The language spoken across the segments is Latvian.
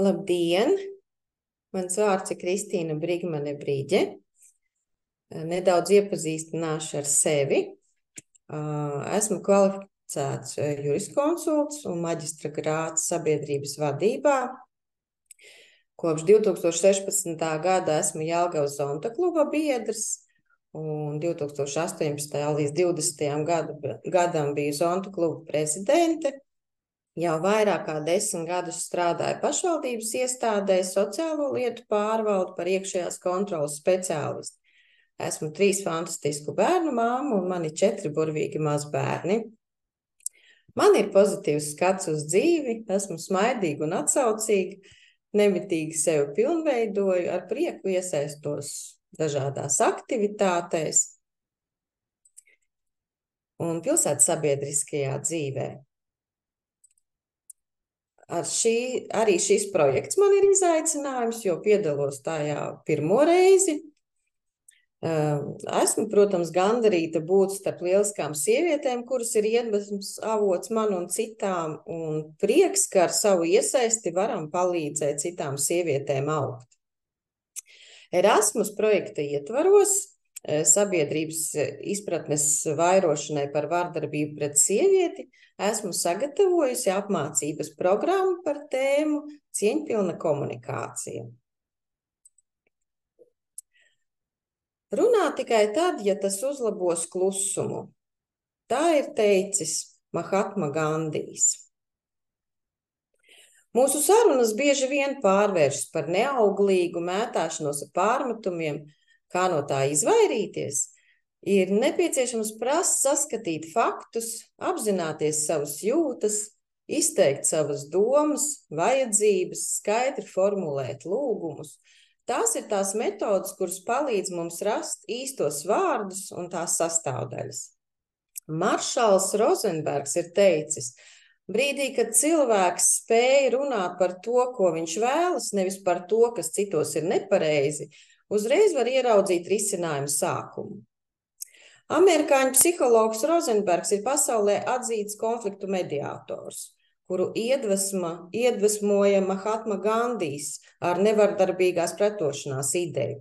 Labdien! Mans vārds ir Kristīna Brigmane Brīģe. Nedaudz iepazīstināšu ar sevi. Esmu kvalificēts juriskonsults un maģistra grāds sabiedrības vadībā. Kopš 2016. gada esmu Jelgavas Zonta kluba biedrs un 2018. līdz 2020. gadam biju Zonta kluba prezidente. Jau vairāk kā 10 gadus strādāju pašvaldības iestādē, sociālo lietu pārvaldu par iekšējās kontrolas speciālistu. Esmu 3 fantastisku bērnu māma un man ir 4 burvīgi mazbērni. Man ir pozitīvs skats uz dzīvi, esmu smaidīga un atsaucīga, nemitīgi sevi pilnveidoju, ar prieku iesaistos dažādās aktivitātēs un pilsētas sabiedriskajā dzīvē. Arī šis projekts man ir izaicinājums, jo piedalos tajā pirmo reizi. Esmu, protams, gandarīta būt starp lieliskām sievietēm, kuras ir iedvesmas avots man un citām, un prieks, ka ar savu iesaisti varam palīdzēt citām sievietēm augt. Erasmus projekta ietvaros sabiedrības izpratnes vairošanai par vardarbību pret sievieti esmu sagatavojusi apmācības programmu par tēmu cieņpilna komunikācija. Runā tikai tad, ja tas uzlabos klusumu. Tā ir teicis Mahatma Gandijs. Mūsu sarunas bieži vien pārvēršas par neauglīgu mētāšanos ar pārmetumiem. Kā no tā izvairīties? Ir nepieciešams prast saskatīt faktus, apzināties savas jūtas, izteikt savas domas, vajadzības, skaidri formulēt lūgumus. Tās ir tās metodas, kuras palīdz mums rast īstos vārdus un tās sastāvdaļas. Maršals Rozenbergs ir teicis, brīdī, kad cilvēks spēja runāt par to, ko viņš vēlas, nevis par to, kas citos ir nepareizi, uzreiz var ieraudzīt risinājumu sākumu. Amerikāņu psihologs Rozenbergs ir pasaulē atzīts konfliktu mediātors, kuru iedvesmoja Mahatma Gandijs ar nevardarbīgās pretošanās ideju,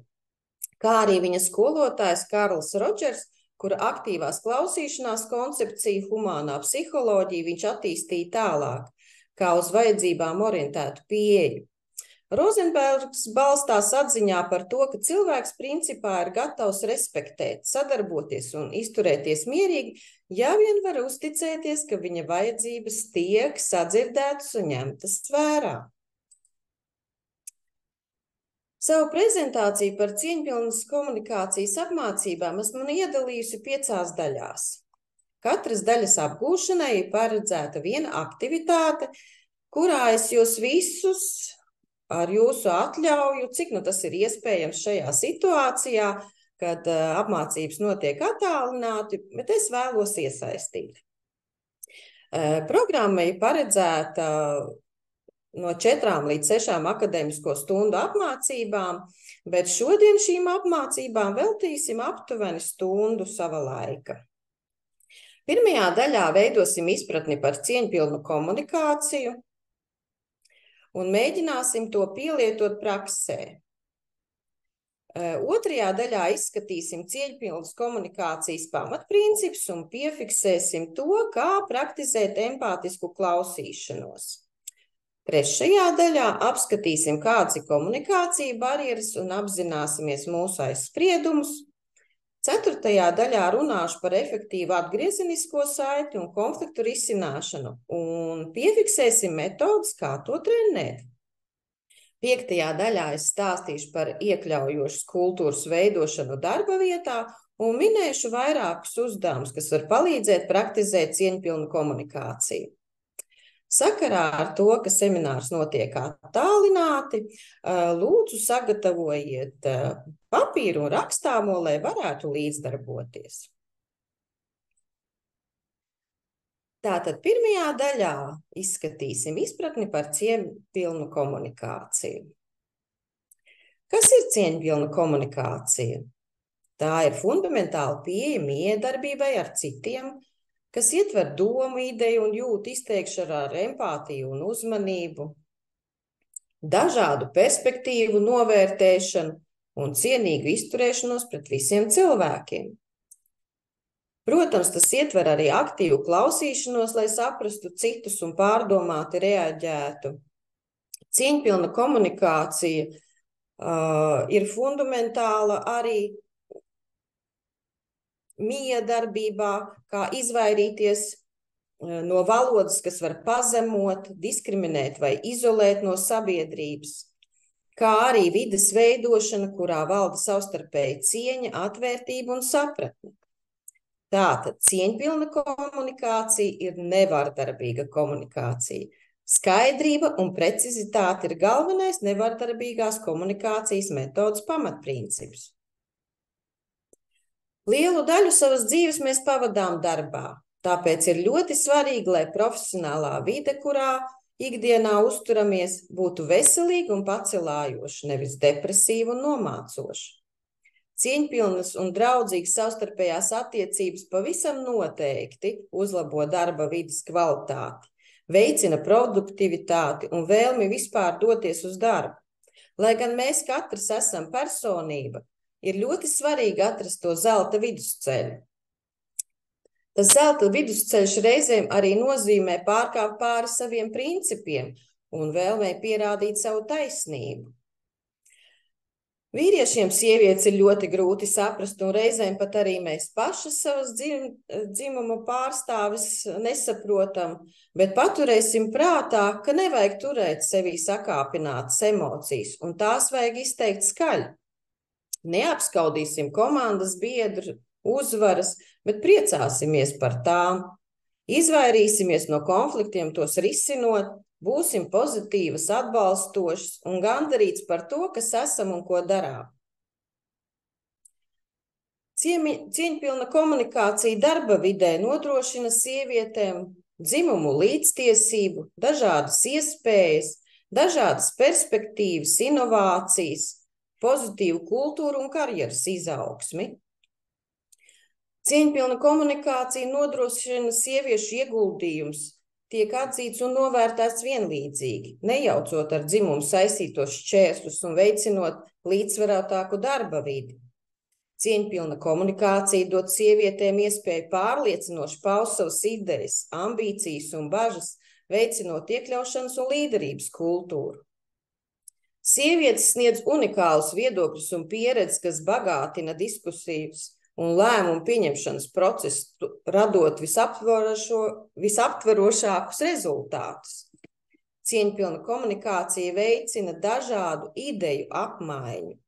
kā arī viņa skolotājs Karls Rodžers, kura aktīvās klausīšanās koncepciju humānā psiholoģija viņš attīstīja tālāk, kā uz vajadzībām orientētu pieeju. Rozenbergs balstās atziņā par to, ka cilvēks principā ir gatavs respektēt, sadarboties un izturēties mierīgi, ja vien var uzticēties, ka viņa vajadzības tiek sadzirdētas un ņemtas vērā. Savu prezentāciju par cieņpilnas komunikācijas apmācībām esmu iedalījusi 5 daļās. Katras daļas apgūšanai ir paredzēta viena aktivitāte, kurā es jūs visus ar jūsu atļauju, cik tas ir iespējams šajā situācijā, kad apmācības notiek attālināti, bet es vēlos iesaistīt. Programma ir paredzēta no 4 līdz 6 akadēmisko stundu apmācībām, bet šodien šīm apmācībām veltīsim aptuveni stundu sava laika. Pirmajā daļā veidosim izpratni par cieņpilnu komunikāciju un mēģināsim to pielietot praksē. Otrajā daļā izskatīsim cieņpilnas komunikācijas pamatprincipus un piefiksēsim to, kā praktizēt empātisku klausīšanos. Trešajā daļā apskatīsim, kādas ir komunikācija barjeras un apzināsimies mūsu aizspriedumus. 4. daļā runāšu par efektīvu atgriezenisko saiti un konfliktu risināšanu un piefiksēsim metodas, kā to trenēt. 5. daļā es stāstīšu par iekļaujošas kultūras veidošanu darba vietā un minēšu vairākus uzdevumus, kas var palīdzēt praktizēt cieņpilnu komunikāciju. Sakarā ar to, ka seminārs notiek attālināti, lūdzu sagatavojiet papīru un rakstāmo, lai varētu līdzdarboties. Tātad pirmajā daļā izskatīsim izpratni par cieņpilnu komunikāciju. Kas ir cieņpilna komunikācija? Tā ir fundamentāla pieeja miedarbībai ar citiem, kas ietver domu, ideju un jūtu izteikšanu ar empātiju un uzmanību. dažādu perspektīvu novērtēšanu un cienīgu izturēšanos pret visiem cilvēkiem. Protams, tas ietver arī aktīvu klausīšanos, lai saprastu citus un pārdomāti reaģētu. Cieņpilna komunikācija ir fundamentāla arī miedarbībā, kā izvairīties no valodas, kas var pazemot, diskriminēt vai izolēt no sabiedrības, kā arī vides veidošana, kurā valda savstarpēja cieņa, atvērtība un sapratne. Tātad cieņpilna komunikācija ir nevardarbīga komunikācija. Skaidrība un precizitāte ir galvenais nevardarbīgās komunikācijas metodas pamatprincips. Lielu daļu savas dzīves mēs pavadām darbā, tāpēc ir ļoti svarīgi, lai profesionālā vide, kurā ikdienā uzturamies, būtu veselīga un pacelājoša, nevis depresīva un nomācoša. Cieņpilnas un draudzīgas savstarpējās attiecības pavisam noteikti uzlabo darba vides kvalitāti, veicina produktivitāti un vēlmi vispār doties uz darbu. Lai gan mēs katrs esam personība, ir ļoti svarīgi atrast to zelta vidusceļu. Tas zelta vidusceļš reizēm arī nozīmē pārkāpt pāri saviem principiem un vēlmē pierādīt savu taisnību. Vīriešiem sievietes ir ļoti grūti saprast, un reizēm pat arī mēs pašas savas dzimuma pārstāvis nesaprotam, bet paturēsim prātā, ka nevajag turēt sevī sakāpinātas emocijas, un tās vajag izteikt skaļi. Neapskaudīsim komandas biedru uzvaras, bet priecāsimies par tām. Izvairīsimies no konfliktiem, tos risinot, būsim pozitīvas, atbalstošas un gandarīts par to, kas esam un ko darām. Cieņpilna komunikācija darba vidē nodrošina sievietēm dzimumu līdztiesību, dažādas iespējas, dažādas perspektīvas, inovācijas, pozitīvu kultūru un karjeras izaugsmi. Cieņpilna komunikācija nodrošina sieviešu ieguldījums, tiek atzīts un novērtēts vienlīdzīgi, nejaucot ar dzimumu saistītos šķēršļus un veicinot līdzsvarotāku darba vidi. Cieņpilna komunikācija dod sievietēm iespēju pārliecinoši paust savas idejas, ambīcijas un bažas, veicinot iekļaušanas un līderības kultūru. Sievietes sniedz unikālus viedokļus un pieredzi, kas bagātina diskusijas un lēmumu pieņemšanas procesu, radot visaptverošākus rezultātus. Cieņpilna komunikācija veicina dažādu ideju apmaiņu,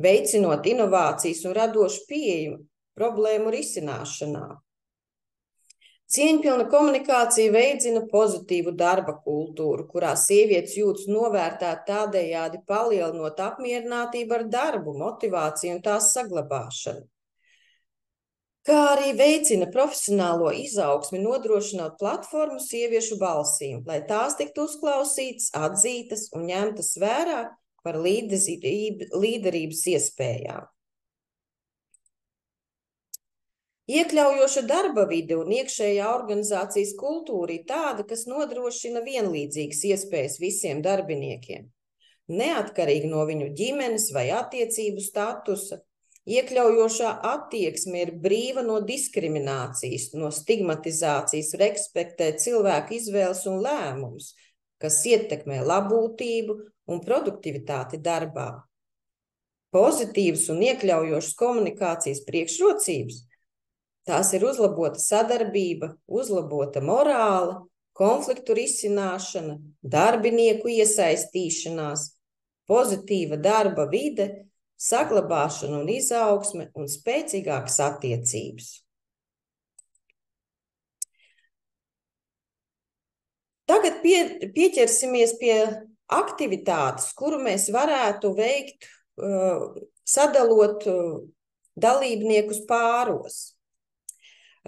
veicinot inovācijas un radošu pieeju problēmu risināšanā. Cieņpilna komunikācija veicina pozitīvu darba kultūru, kurā sievietes jūtas novērtēt, tādējādi palielinot apmierinātību ar darbu, motivāciju un tās saglabāšanu. Kā arī veicina profesionālo izaugsmi, nodrošinot platformu sieviešu balsīm, lai tās tiktu uzklausītas, atzītas un ņemtas vērā par līderības iespējām. Iekļaujoša darba vide un iekšējā organizācijas kultūra ir tāda, kas nodrošina vienlīdzīgas iespējas visiem darbiniekiem. Neatkarīgi no viņu ģimenes vai attiecību statusa, iekļaujošā attieksme ir brīva no diskriminācijas, no stigmatizācijas, respektē cilvēku izvēles un lēmumus, kas ietekmē labklājību un produktivitāti darbā. Pozitīvas un iekļaujošas komunikācijas priekšrocības. Tās ir uzlabota sadarbība, uzlabota morāla, konfliktu risināšana, darbinieku iesaistīšanās, pozitīva darba vide, saglabāšana un izaugsme un spēcīgākas attiecības. Tagad pieķersimies pie aktivitātes, kuru mēs varētu veikt, sadalot dalībniekus pāros.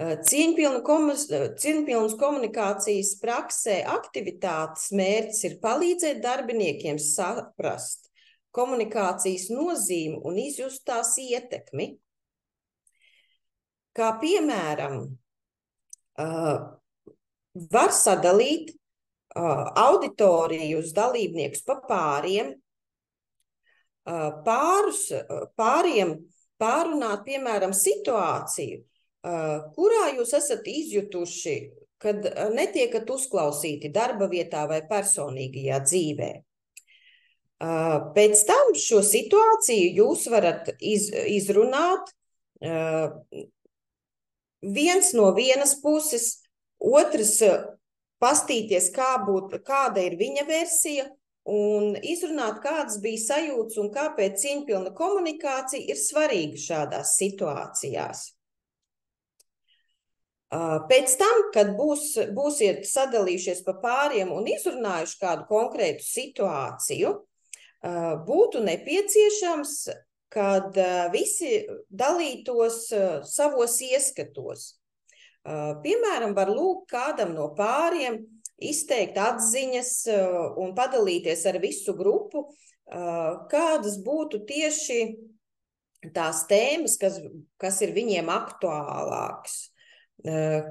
Cieņpilnas komunikācijas praksē aktivitātes mērķis ir palīdzēt darbiniekiem saprast komunikācijas nozīmi un izjust tās ietekmi. Kā piemēram, var sadalīt auditoriju, uz dalībniekus pa pāriem, pāriem pārunāt, piemēram, situāciju, kurā jūs esat izjutuši, kad netiekat uzklausīti darba vietā vai personīgajā dzīvē. Pēc tam šo situāciju jūs varat izrunāt viens no vienas puses, otrs pastīties, kāda ir viņa versija, un izrunāt, kādas bija sajūtas un kāpēc cieņpilna komunikācija ir svarīga šādās situācijās. Pēc tam, kad būsiet sadalījušies pa pāriem un izrunājuši kādu konkrētu situāciju, būtu nepieciešams, kad visi dalītos savos ieskatos. Piemēram, var lūgt kādam no pāriem izteikt atziņas un padalīties ar visu grupu, kādas būtu tieši tās tēmas, kas ir viņiem aktuālākas.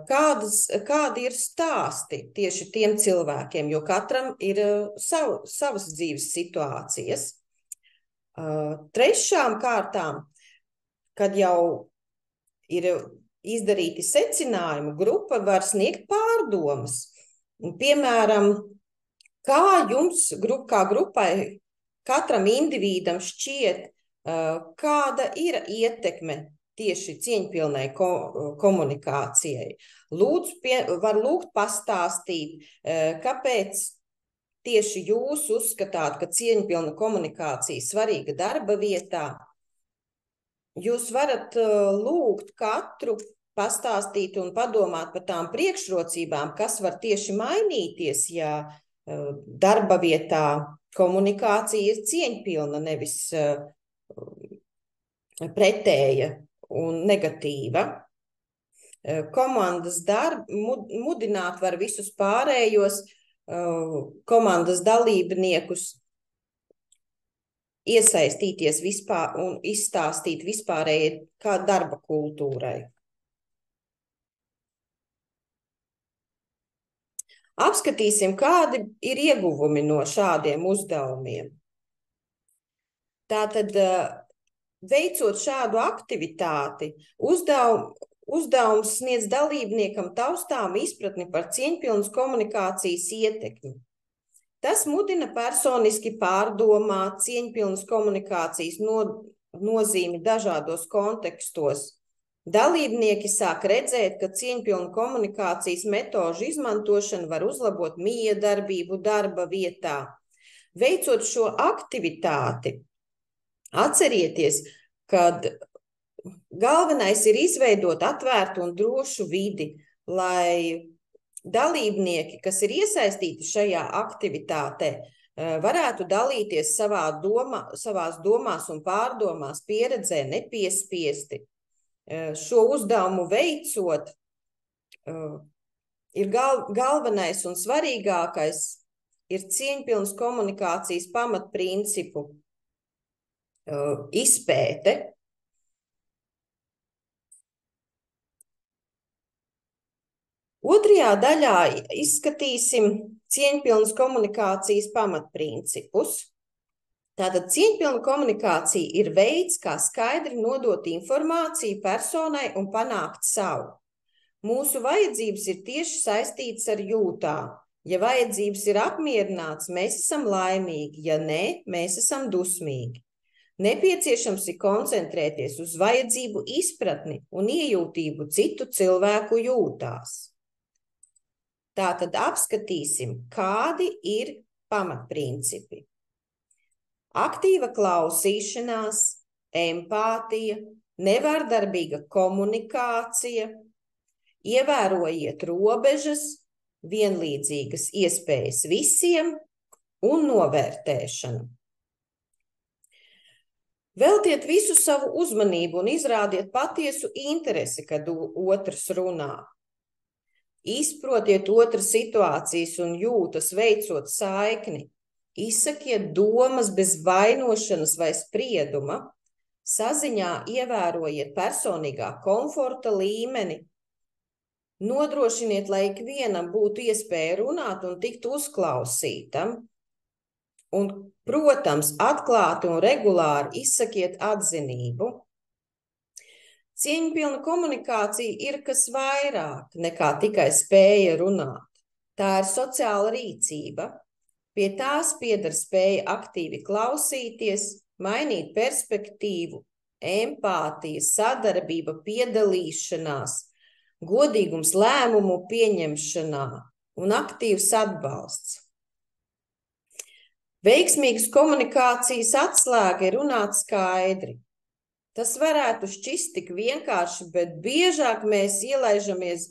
Kādi ir stāsti tieši tiem cilvēkiem, jo katram ir savas dzīves situācijas. Trešām kārtām, kad jau ir izdarīti secinājumi, grupa var sniegt pārdomas. Piemēram, kā jums, kā grupai, katram individam šķiet, kāda ir ietekme tieši cieņpilnai komunikācijai. Var lūgt pastāstīt, kāpēc tieši jūs uzskatāt, ka cieņpilna komunikācija svarīga darba vietā. Jūs varat lūgt katru pastāstīt un padomāt par tām priekšrocībām, kas var tieši mainīties, ja darba vietā komunikācija ir cieņpilna, nevis pretēja un negatīva. Komandas mudināt var visus pārējos komandas dalībniekus iesaistīties vispār un izstāstīt vispārēji kā darba kultūrai. Apskatīsim, kādi ir ieguvumi no šādiem uzdevumiem. Tātad, veicot šādu aktivitāti, uzdevums sniedz dalībniekam taustāmu izpratni par cieņpilnas komunikācijas ietekmi. Tas mudina personiski pārdomāt cieņpilnas komunikācijas nozīmi dažādos kontekstos. Dalībnieki sāk redzēt, ka cieņpilna komunikācijas metožu izmantošana var uzlabot miedarbību darba vietā. Veicot šo aktivitāti, atcerieties, ka galvenais ir izveidot atvērtu un drošu vidi, lai dalībnieki, kas ir iesaistīti šajā aktivitātē, varētu dalīties savās domās un pārdomās, pieredzē, nepiespiesti. Šo uzdevumu veicot, ir galvenais un svarīgākais ir cieņpilnas komunikācijas pamatprincipu izpēte. Otrajā daļā izskatīsim cieņpilnas komunikācijas pamatprincipus. Tātad cieņpilna komunikācija ir veids, kā skaidri nodot informāciju personai un panākt savu. Mūsu vajadzības ir tieši saistītas ar jūtām. Ja vajadzības ir apmierināts, mēs esam laimīgi, ja nē, mēs esam dusmīgi. Nepieciešams ir koncentrēties uz vajadzību izpratni un iejūtību citu cilvēku jūtās. Tātad apskatīsim, kādi ir pamatprincipi. Aktīva klausīšanās, empātija, nevardarbīga komunikācija, ievērojiet robežas, vienlīdzīgas iespējas visiem un novērtēšana. Veltiet visu savu uzmanību un izrādiet patiesu interesi, kad otrs runā. Izprotiet otra situācijas un jūtas, veicot saikni. Izsakiet domas bez vainošanas vai sprieduma. Saziņā ievērojiet personīgā komforta līmeni. Nodrošiniet, lai ikvienam būtu iespēja runāt un tikt uzklausītam. Un, protams, atklāti un regulāri izsakiet atzinību. Cieņpilna komunikācija ir kas vairāk nekā tikai spēja runāt. Tā ir sociāla rīcība. Pie tās pieder spēja aktīvi klausīties, mainīt perspektīvu, empātija, sadarbība, piedalīšanās, godīgums lēmumu pieņemšanā un aktīvs atbalsts. Veiksmīgas komunikācijas atslēga ir runāt skaidri. Tas varētu šķist tik vienkārši, bet biežāk mēs ielaižamies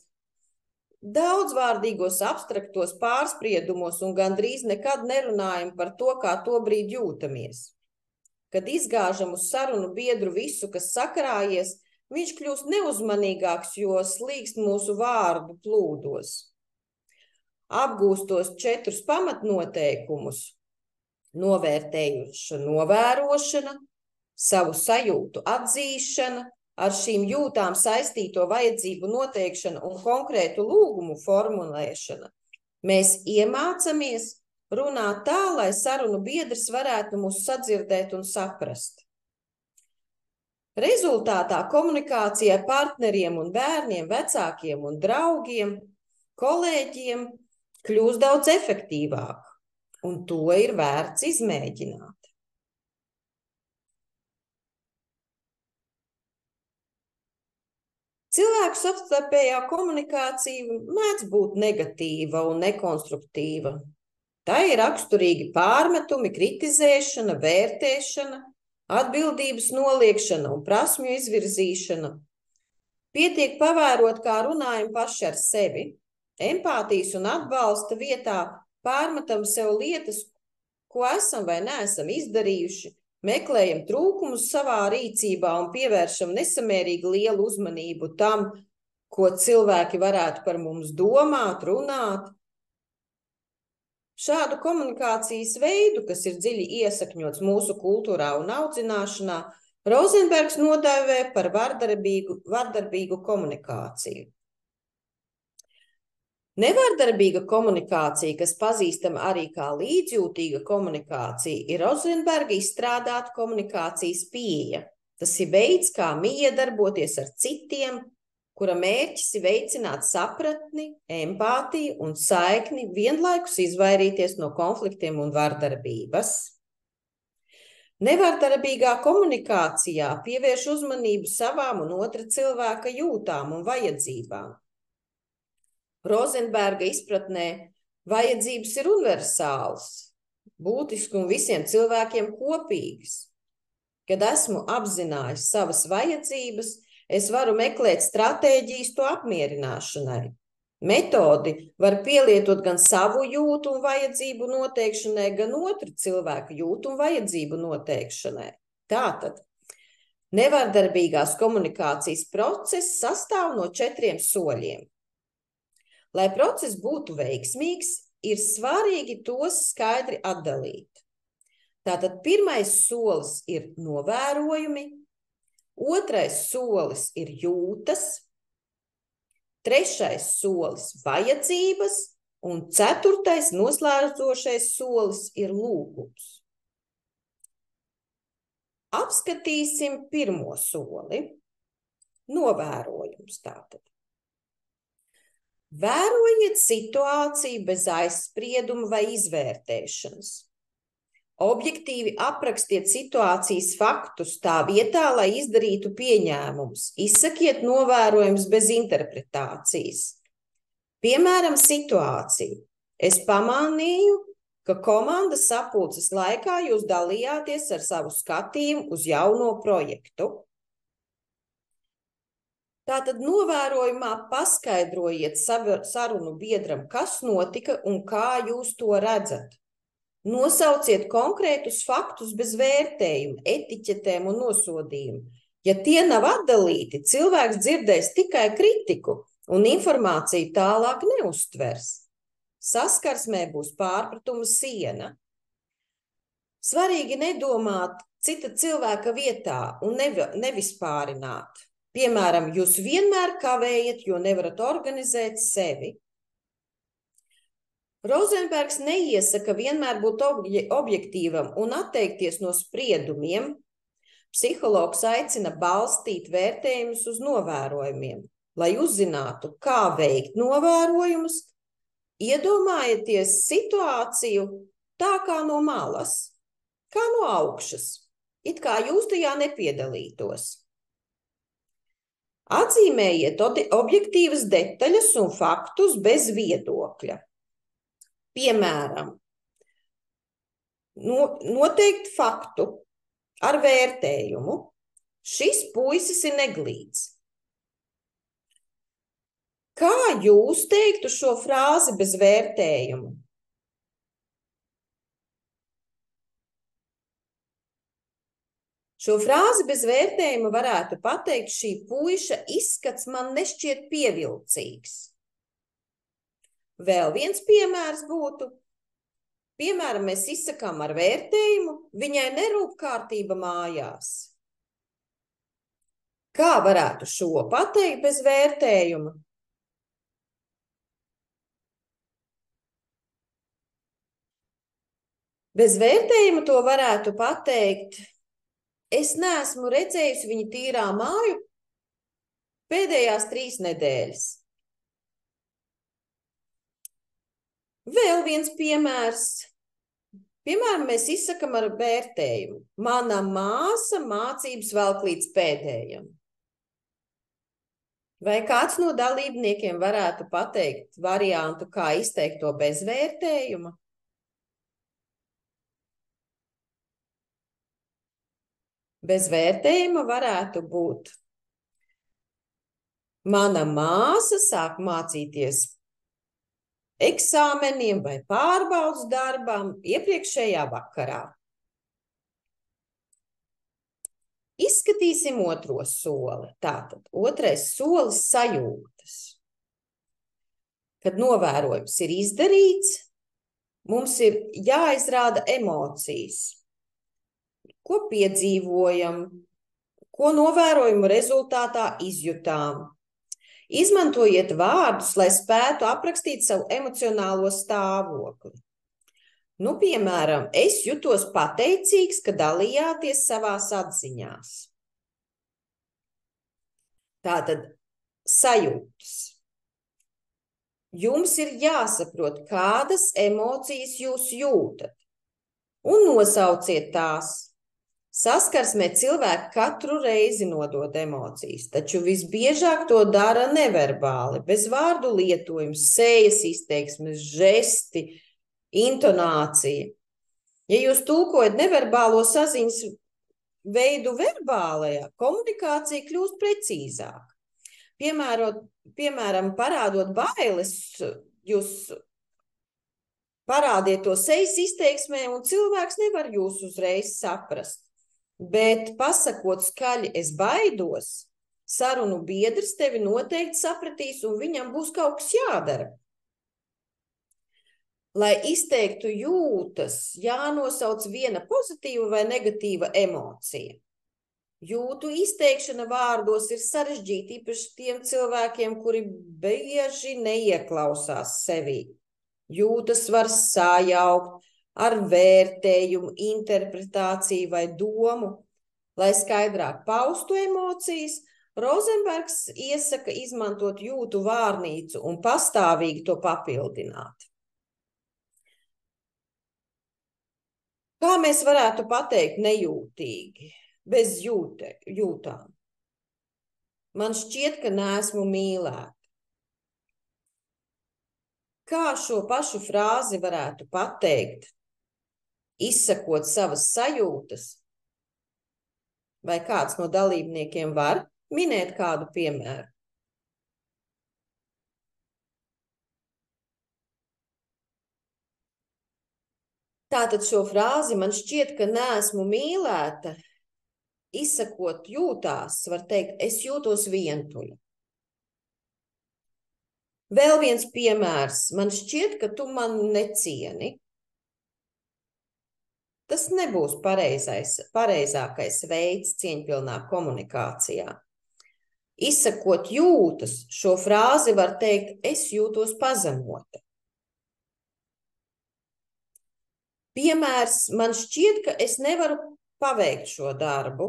daudzvārdīgos abstraktos pārspriedumos un gandrīz nekad nerunājam par to, kā tobrīd jūtamies. Kad izgāžam uz sarunu biedru visu, kas sakrājies, viņš kļūst neuzmanīgāks, jo slīkst mūsu vārdu plūdos. Apgūstos 4 pamatnoteikumus – novērtējuša novērošana, savu sajūtu atzīšana, ar šīm jūtām saistīto vajadzību noteikšana un konkrētu lūgumu formulēšana. Mēs iemācamies runāt tā, lai sarunu biedrs varētu mūs sadzirdēt un saprast. Rezultātā komunikācija ar partneriem un bērniem, vecākiem un draugiem, kolēģiem kļūst daudz efektīvāk, un to ir vērts izmēģināt. Cilvēku savstarpējā komunikācija mēdz būt negatīva un nekonstruktīva. Tā ir raksturīgi pārmetumi, kritizēšana, vērtēšana, atbildības noliekšana un prasmju izvirzīšana. Pietiek pavērot, kā runājam paši ar sevi. Empātijas un atbalsta vietā pārmetam sev lietas, ko esam vai neesam izdarījuši, meklējam trūkumus savā rīcībā un pievēršam nesamērīgi lielu uzmanību tam, ko cilvēki varētu par mums domāt, runāt. Šādu komunikācijas veidu, kas ir dziļi iesakņots mūsu kultūrā un audzināšanā, Rozenbergs nodēvē par vardarbīgu komunikāciju. Nevardarbīga komunikācija, kas pazīstama arī kā līdzjūtīga komunikācija, ir Rozenberga izstrādāta komunikācijas pieeja. Tas ir veids, kā miedarboties ar citiem, kura mērķis ir veicināt sapratni, empātiju un saikni, vienlaikus izvairīties no konfliktiem un vardarbības. Nevardarbīgā komunikācijā pievērš uzmanību savām un otra cilvēka jūtām un vajadzībām. Rozenberga izpratnē vajadzības ir universālas, būtiski un visiem cilvēkiem kopīgas. Kad esmu apzinājis savas vajadzības, es varu meklēt stratēģijas to apmierināšanai. Metodi var pielietot gan savu jūtu un vajadzību noteikšanai, gan otru cilvēku jūtu un vajadzību noteikšanai. Tātad, nevardarbīgās komunikācijas process sastāv no 4 soļiem. Lai process būtu veiksmīgs, ir svarīgi tos skaidri atdalīt. Tātad pirmais solis ir novērojumi, otrais solis ir jūtas, trešais solis vajadzības un 4. noslēdzošais solis ir lūgums. Apskatīsim pirmo soli, novērojums tātad. Vērojiet situāciju bez aizsprieduma vai izvērtēšanas. Objektīvi aprakstiet situācijas faktus tā vietā, lai izdarītu pieņēmumus. Izsakiet novērojumus bez interpretācijas. Piemēram, situācija. Es pamanīju, ka komandas sapulces laikā jūs dalījāties ar savu skatījumu uz jauno projektu. Tātad novērojumā paskaidrojiet sarunu biedram, kas notika un kā jūs to redzat. Nosauciet konkrētus faktus bez vērtējumu, etiķetēm un nosodījumu. Ja tie nav atdalīti, cilvēks dzirdēs tikai kritiku un informāciju tālāk neuztvers. Saskarsmē būs pārpratuma siena. Svarīgi nedomāt cita cilvēka vietā un nevispārināt. Piemēram, jūs vienmēr kavējat, jo nevarat organizēt sevi. Rozenbergs neiesaka vienmēr būt objektīvam un atteikties no spriedumiem. Psihologs aicina balstīt vērtējumus uz novērojumiem. Lai uzzinātu, kā veikt novērojumus, iedomājieties situāciju tā kā no malas, kā no augšas, it kā jūs tajā nepiedalītos. Atzīmējiet objektīvas detaļas un faktus bez viedokļa. Piemēram, noteikt faktu ar vērtējumu. Šis puisis ir neglīts. Kā jūs teiktu šo frāzi bez vērtējumu? Šo frāzi bez vērtējuma varētu pateikt: šī puiša izskats man nešķiet pievilcīgs. Vēl viens piemērs būtu: piemēram, mēs izsakām ar vērtējumu, viņai nerūp kārtība mājās. Kā varētu šo pateikt bez vērtējuma? Bez vērtējuma to varētu pateikt: es neesmu redzējusi viņa tīrā māju pēdējās 3 nedēļas. Vēl viens piemērs. Piemēram, mēs izsakam ar vērtējumu: mana māsa mācības velk līdz pēdējam. Vai kāds no dalībniekiem varētu pateikt variantu, kā izteikt to bez vērtējuma? Bez vērtējuma varētu būt: mana māsa sāk mācīties eksāmeniem vai pārbaudas darbam iepriekšējā vakarā. Izskatīsim otro soli. Tātad otrais solis - sajūtas. Kad novērojums ir izdarīts, mums ir jāizrāda emocijas. Ko piedzīvojam, ko novērojumu rezultātā izjutām. Izmantojiet vārdus, lai spētu aprakstīt savu emocionālo stāvokli. Piemēram, es jutos pateicīgs, ka dalījāties savās atziņās. Tātad sajūtas. Jums ir jāsaprot, kādas emocijas jūs jūtat, un nosauciet tās. Saskarsmē cilvēki katru reizi nodod emocijas, taču visbiežāk to dara neverbāli, bez vārdu lietojuma, sejas izteiksmes, žesti, intonācija. Ja jūs tulkojat neverbālo saziņas veidu verbālajā, komunikācija kļūst precīzāka. Piemēram, parādot bailes, jūs parādiet to sejas izteiksmē, un cilvēks nevar jūs uzreiz saprast. Bet pasakot skaļi es baidos, sarunu biedrs tevi noteikti sapratīs, un viņam būs kaut kas jādara. Lai izteiktu jūtas, jānosauc viena pozitīva vai negatīva emocija. Jūtu izteikšana vārdos ir sarežģīta, īpaši tiem cilvēkiem, kuri bieži neieklausās sevī. Jūtas var sajaukt ar vērtējumu, interpretāciju vai domu. Lai skaidrāk paustu emocijas, Rozenbergs iesaka izmantot jūtu vārnīcu un pastāvīgi to papildināt. Kā mēs varētu pateikt nejūtīgi, bez jūtām? Man šķiet, ka neesmu mīlēta. Kā šo pašu frāzi varētu pateikt, izsakot savas sajūtas? Vai kāds no dalībniekiem var minēt kādu piemēru? Tātad šo frāzi man šķiet, ka neesmu mīlēta, izsakot jūtās, var teikt, es jūtos vientuļa. Vēl viens piemērs. Man šķiet, ka tu man necieni. Tas nebūs pareizākais veids cieņpilnā komunikācijā. Izsakot jūtas, šo frāzi var teikt, es jūtos pazemota. Piemērs, man šķiet, ka es nevaru paveikt šo darbu.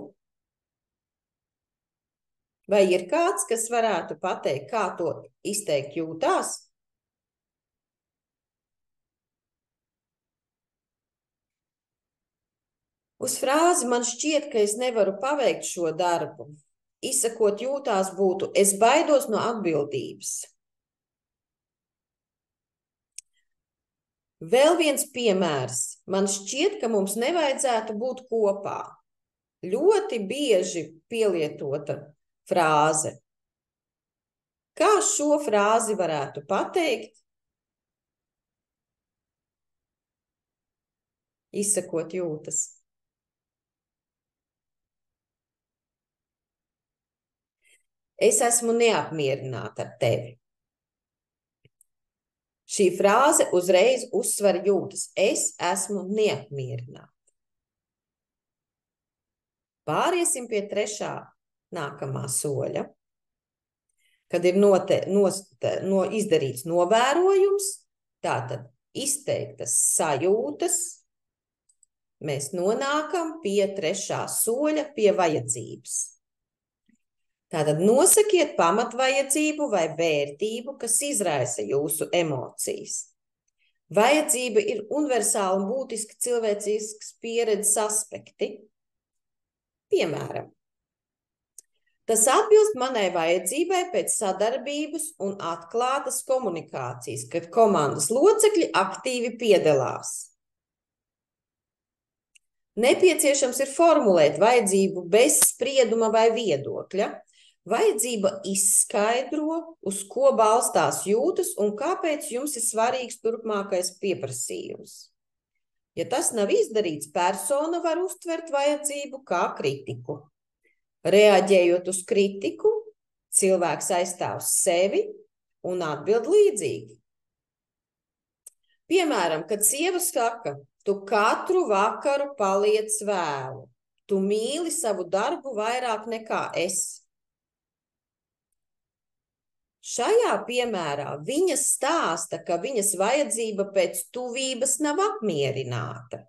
Vai ir kāds, kas varētu pateikt, kā to izteikt jūtās? Uz frāzi man šķiet, ka es nevaru paveikt šo darbu. Izsakot jūtās būtu, es baidos no atbildības. Vēl viens piemērs. Man šķiet, ka mums nevajadzētu būt kopā. Ļoti bieži pielietota frāze. Kā šo frāzi varētu pateikt? Izsakot jūtas. Es esmu neapmierināta ar tevi. Šī frāze uzreiz uzsver jūtas. Es esmu neapmierināta. Pāriesim pie trešā nākamā soļa. Kad ir izdarīts novērojums, tātad izteiktas sajūtas, mēs nonākam pie trešā soļa, pie vajadzības. Tātad nosakiet pamatvajadzību vai vērtību, kas izraisa jūsu emocijas. Vajadzība ir universāla un būtiska cilvēciskas pieredzes aspekti. Piemēram, tas atbilst manai vajadzībai pēc sadarbības un atklātas komunikācijas, kad komandas locekļi aktīvi piedalās. Nepieciešams ir formulēt vajadzību bez sprieduma vai viedokļa. Vajadzība izskaidro, uz ko balstās jūtas un kāpēc jums ir svarīgs turpmākais pieprasījums. Ja tas nav izdarīts, persona var uztvert vajadzību kā kritiku. Reaģējot uz kritiku, cilvēks aizstāv sevi un atbild līdzīgi. Piemēram, kad sieva saka, tu katru vakaru paliec vēlu, tu mīli savu darbu vairāk nekā es. Šajā piemērā viņa stāsta, ka viņas vajadzība pēc tuvības nav apmierināta,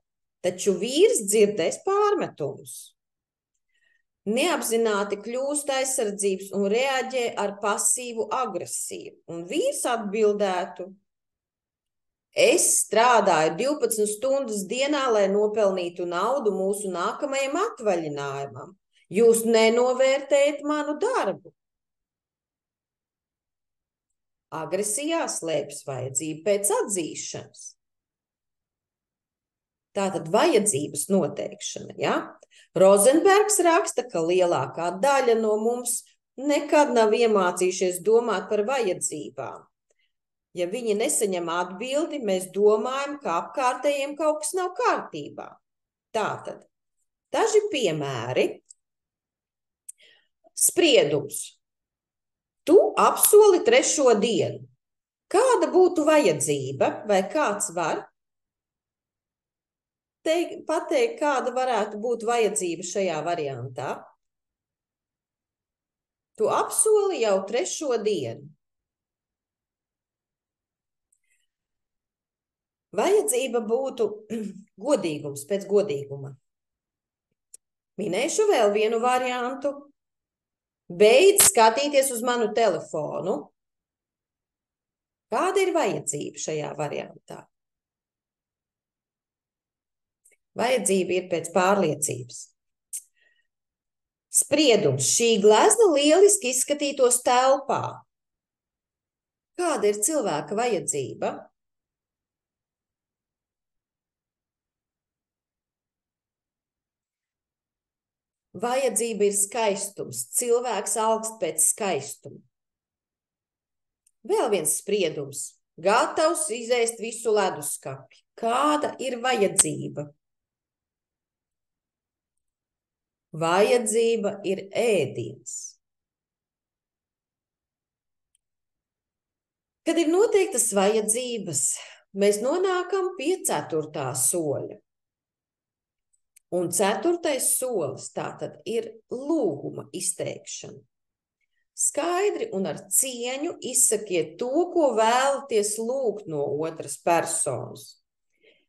taču vīrs dzirdēs pārmetumus. Neapzināti kļūst aizsardzības un reaģē ar pasīvu agresiju, un vīrs atbildētu: es strādāju 12 stundas dienā, lai nopelnītu naudu mūsu nākamajam atvaļinājumam. Jūs nenovērtējat manu darbu. Agresijā slēpjas vajadzība pēc atzīšanas. Tātad vajadzības noteikšana. Ja? Rozenbergs raksta, ka lielākā daļa no mums nekad nav iemācījušies domāt par vajadzībām. Ja viņi nesaņem atbildi, mēs domājam, ka apkārtējiem kaut kas nav kārtībā. Tātad, daži piemēri. Spriedums. Tu apsoli 3. dienu. Kāda būtu vajadzība, vai kāds var pateikt, kāda varētu būt vajadzība šajā variantā? Tu apsoli jau 3. dienu. Vajadzība būtu godīgums pēc godīguma. Minēšu vēl vienu variantu. Beidz skatīties uz manu telefonu. Kāda ir vajadzība šajā variantā? Vajadzība ir pēc pārliecības. Spriedums. Šī glezna lieliski izskatītos telpā. Kāda ir cilvēka vajadzība? Vajadzība ir skaistums. Cilvēks augst pēc skaistuma. Vēl viens spriedums. Gatavs izēst visu leduskapi. Kāda ir vajadzība? Vajadzība ir ēdiens. Kad ir noteiktas vajadzības, mēs nonākam pie 4. soļa. Un 4. solis tātad ir lūguma izteikšana. Skaidri un ar cieņu izsakiet to, ko vēlaties lūgt no otras personas.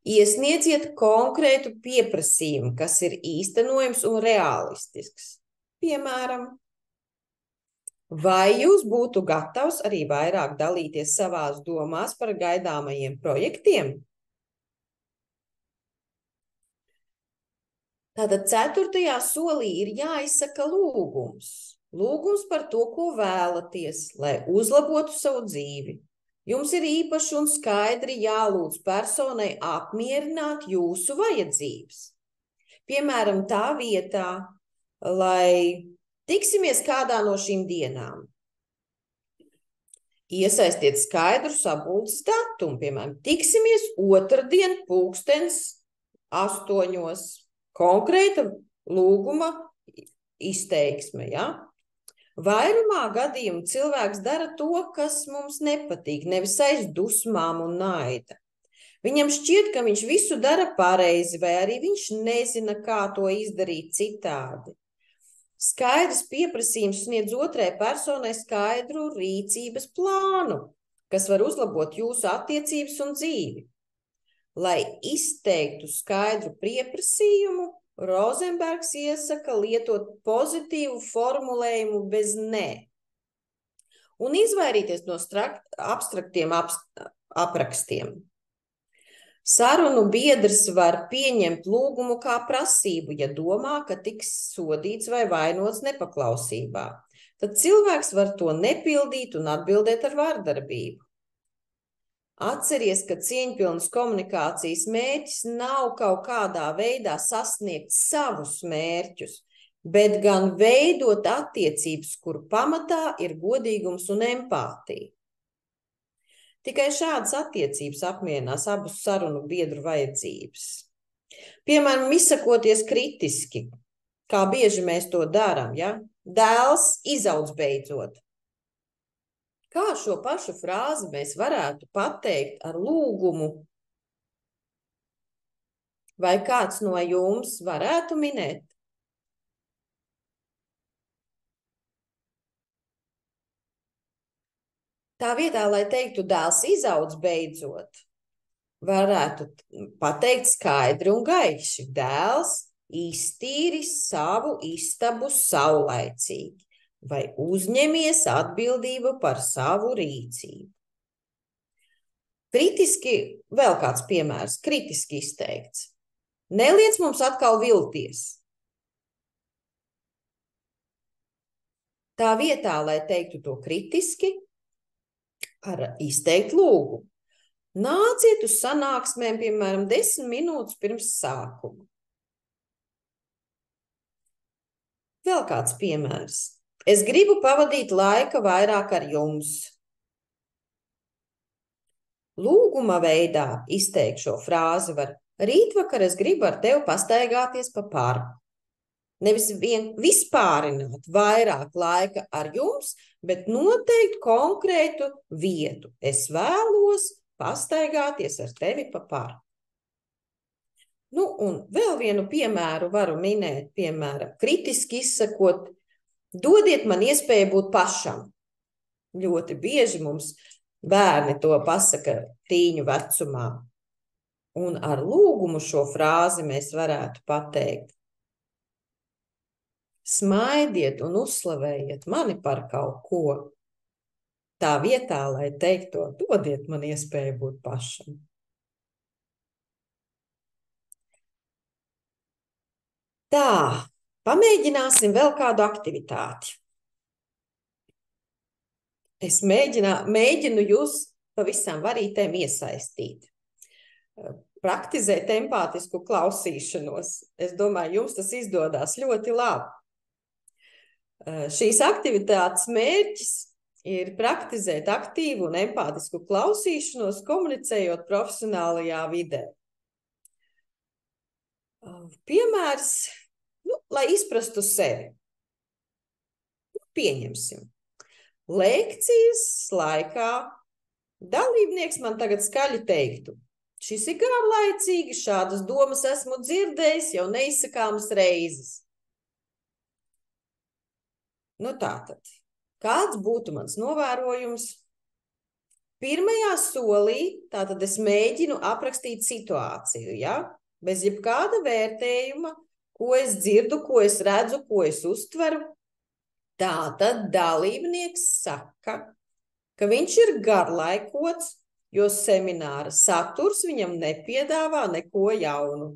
Iesniedziet konkrētu pieprasījumu, kas ir īstenojams un realistisks. Piemēram, vai jūs būtu gatavs arī vairāk dalīties savās domās par gaidāmajiem projektiem? Tātad 4. solī ir jāizsaka lūgums. Lūgums par to, ko vēlaties, lai uzlabotu savu dzīvi. Jums ir īpaši un skaidri jālūdz personai apmierināt jūsu vajadzības. Piemēram, tā vietā, lai tiksimies kādā no šīm dienām. Iesaistiet skaidru sapulces datumu, piemēram, tiksimies otrdien 8:00. Konkrēta lūguma izteiksme, ja? Vairumā gadījumu cilvēks dara to, kas mums nepatīk, nevis aiz dusmām un naida. Viņam šķiet, ka viņš visu dara pareizi, vai arī viņš nezina, kā to izdarīt citādi. Skaidrs pieprasījums sniedz otrai personai skaidru rīcības plānu, kas var uzlabot jūsu attiecības un dzīvi. Lai izteiktu skaidru pieprasījumu, Rozenbergs iesaka lietot pozitīvu formulējumu bez nē un izvairīties no abstraktiem aprakstiem. Sarunu biedrs var pieņemt lūgumu kā prasību, ja domā, ka tiks sodīts vai vainots nepaklausībā. Tad cilvēks var to nepildīt un atbildēt ar vardarbību. Atceries, ka cieņpilnas komunikācijas mērķis nav kaut kādā veidā sasniegt savus mērķus, bet gan veidot attiecības, kuru pamatā ir godīgums un empātija. Tikai šādas attiecības apmierinās abus sarunu biedru vajadzības. Piemēram, izsakoties kritiski, kā bieži mēs to darām, ja? Dēls izaudz beidzot. Kā šo pašu frāzi mēs varētu pateikt ar lūgumu? Vai kāds no jums varētu minēt? Tā vietā, lai teiktu dēls izaudz beidzot, varētu pateikt skaidri un gaiši. Dēls iztīris savu istabu saulaicīgi. Vai uzņemies atbildību par savu rīcību. Kritiski, vēl kāds piemērs, kritiski izteikts. Neliec mums atkal vilties. Tā vietā, lai teiktu to kritiski, var izteikt lūgumu. Nāciet uz sanāksmēm, piemēram, 10 minūtes pirms sākuma. Vēl kāds piemērs. Es gribu pavadīt laika vairāk ar jums. Lūguma veidā izteikt šo frāzi var: rītvakar es gribu ar tevi pastaigāties pa parku. Nevis vispārināt vairāk laika ar jums, bet noteikt konkrētu vietu. Es vēlos pastaigāties ar tevi pa parku. Nu, un vēl vienu piemēru varu minēt, piemēram, kritiski izsakot: dodiet man iespēju būt pašam. Ļoti bieži mums bērni to pasaka tīņu vecumā. Un ar lūgumu šo frāzi mēs varētu pateikt: smaidiet un uzslavējiet mani par kaut ko. Tā vietā, lai teiktu, dodiet man iespēju būt pašam. Tā. Pamēģināsim vēl kādu aktivitāti. Es mēģinu jūs pavisam varītēm iesaistīt. Praktizēt empātisku klausīšanos. Es domāju, jums tas izdodas ļoti labi. Šīs aktivitātes mērķis ir praktizēt aktīvu un empātisku klausīšanos, komunicējot profesionālajā vidē. Piemērs, lai izprastu sevi. Pieņemsim. Lekcijas laikā dalībnieks man tagad skaļi teiktu: šis ir garlaicīgi, šādas domas esmu dzirdējis jau neizsakāmas reizes. Nu tātad. Kāds būtu mans novērojums? Pirmajā solī, tātad es mēģinu aprakstīt situāciju, ja? Bez jebkāda vērtējuma, ko es dzirdu, ko es redzu, ko es uztveru. Tātad dalībnieks saka, ka viņš ir garlaikots, jo semināra saturs viņam nepiedāvā neko jaunu.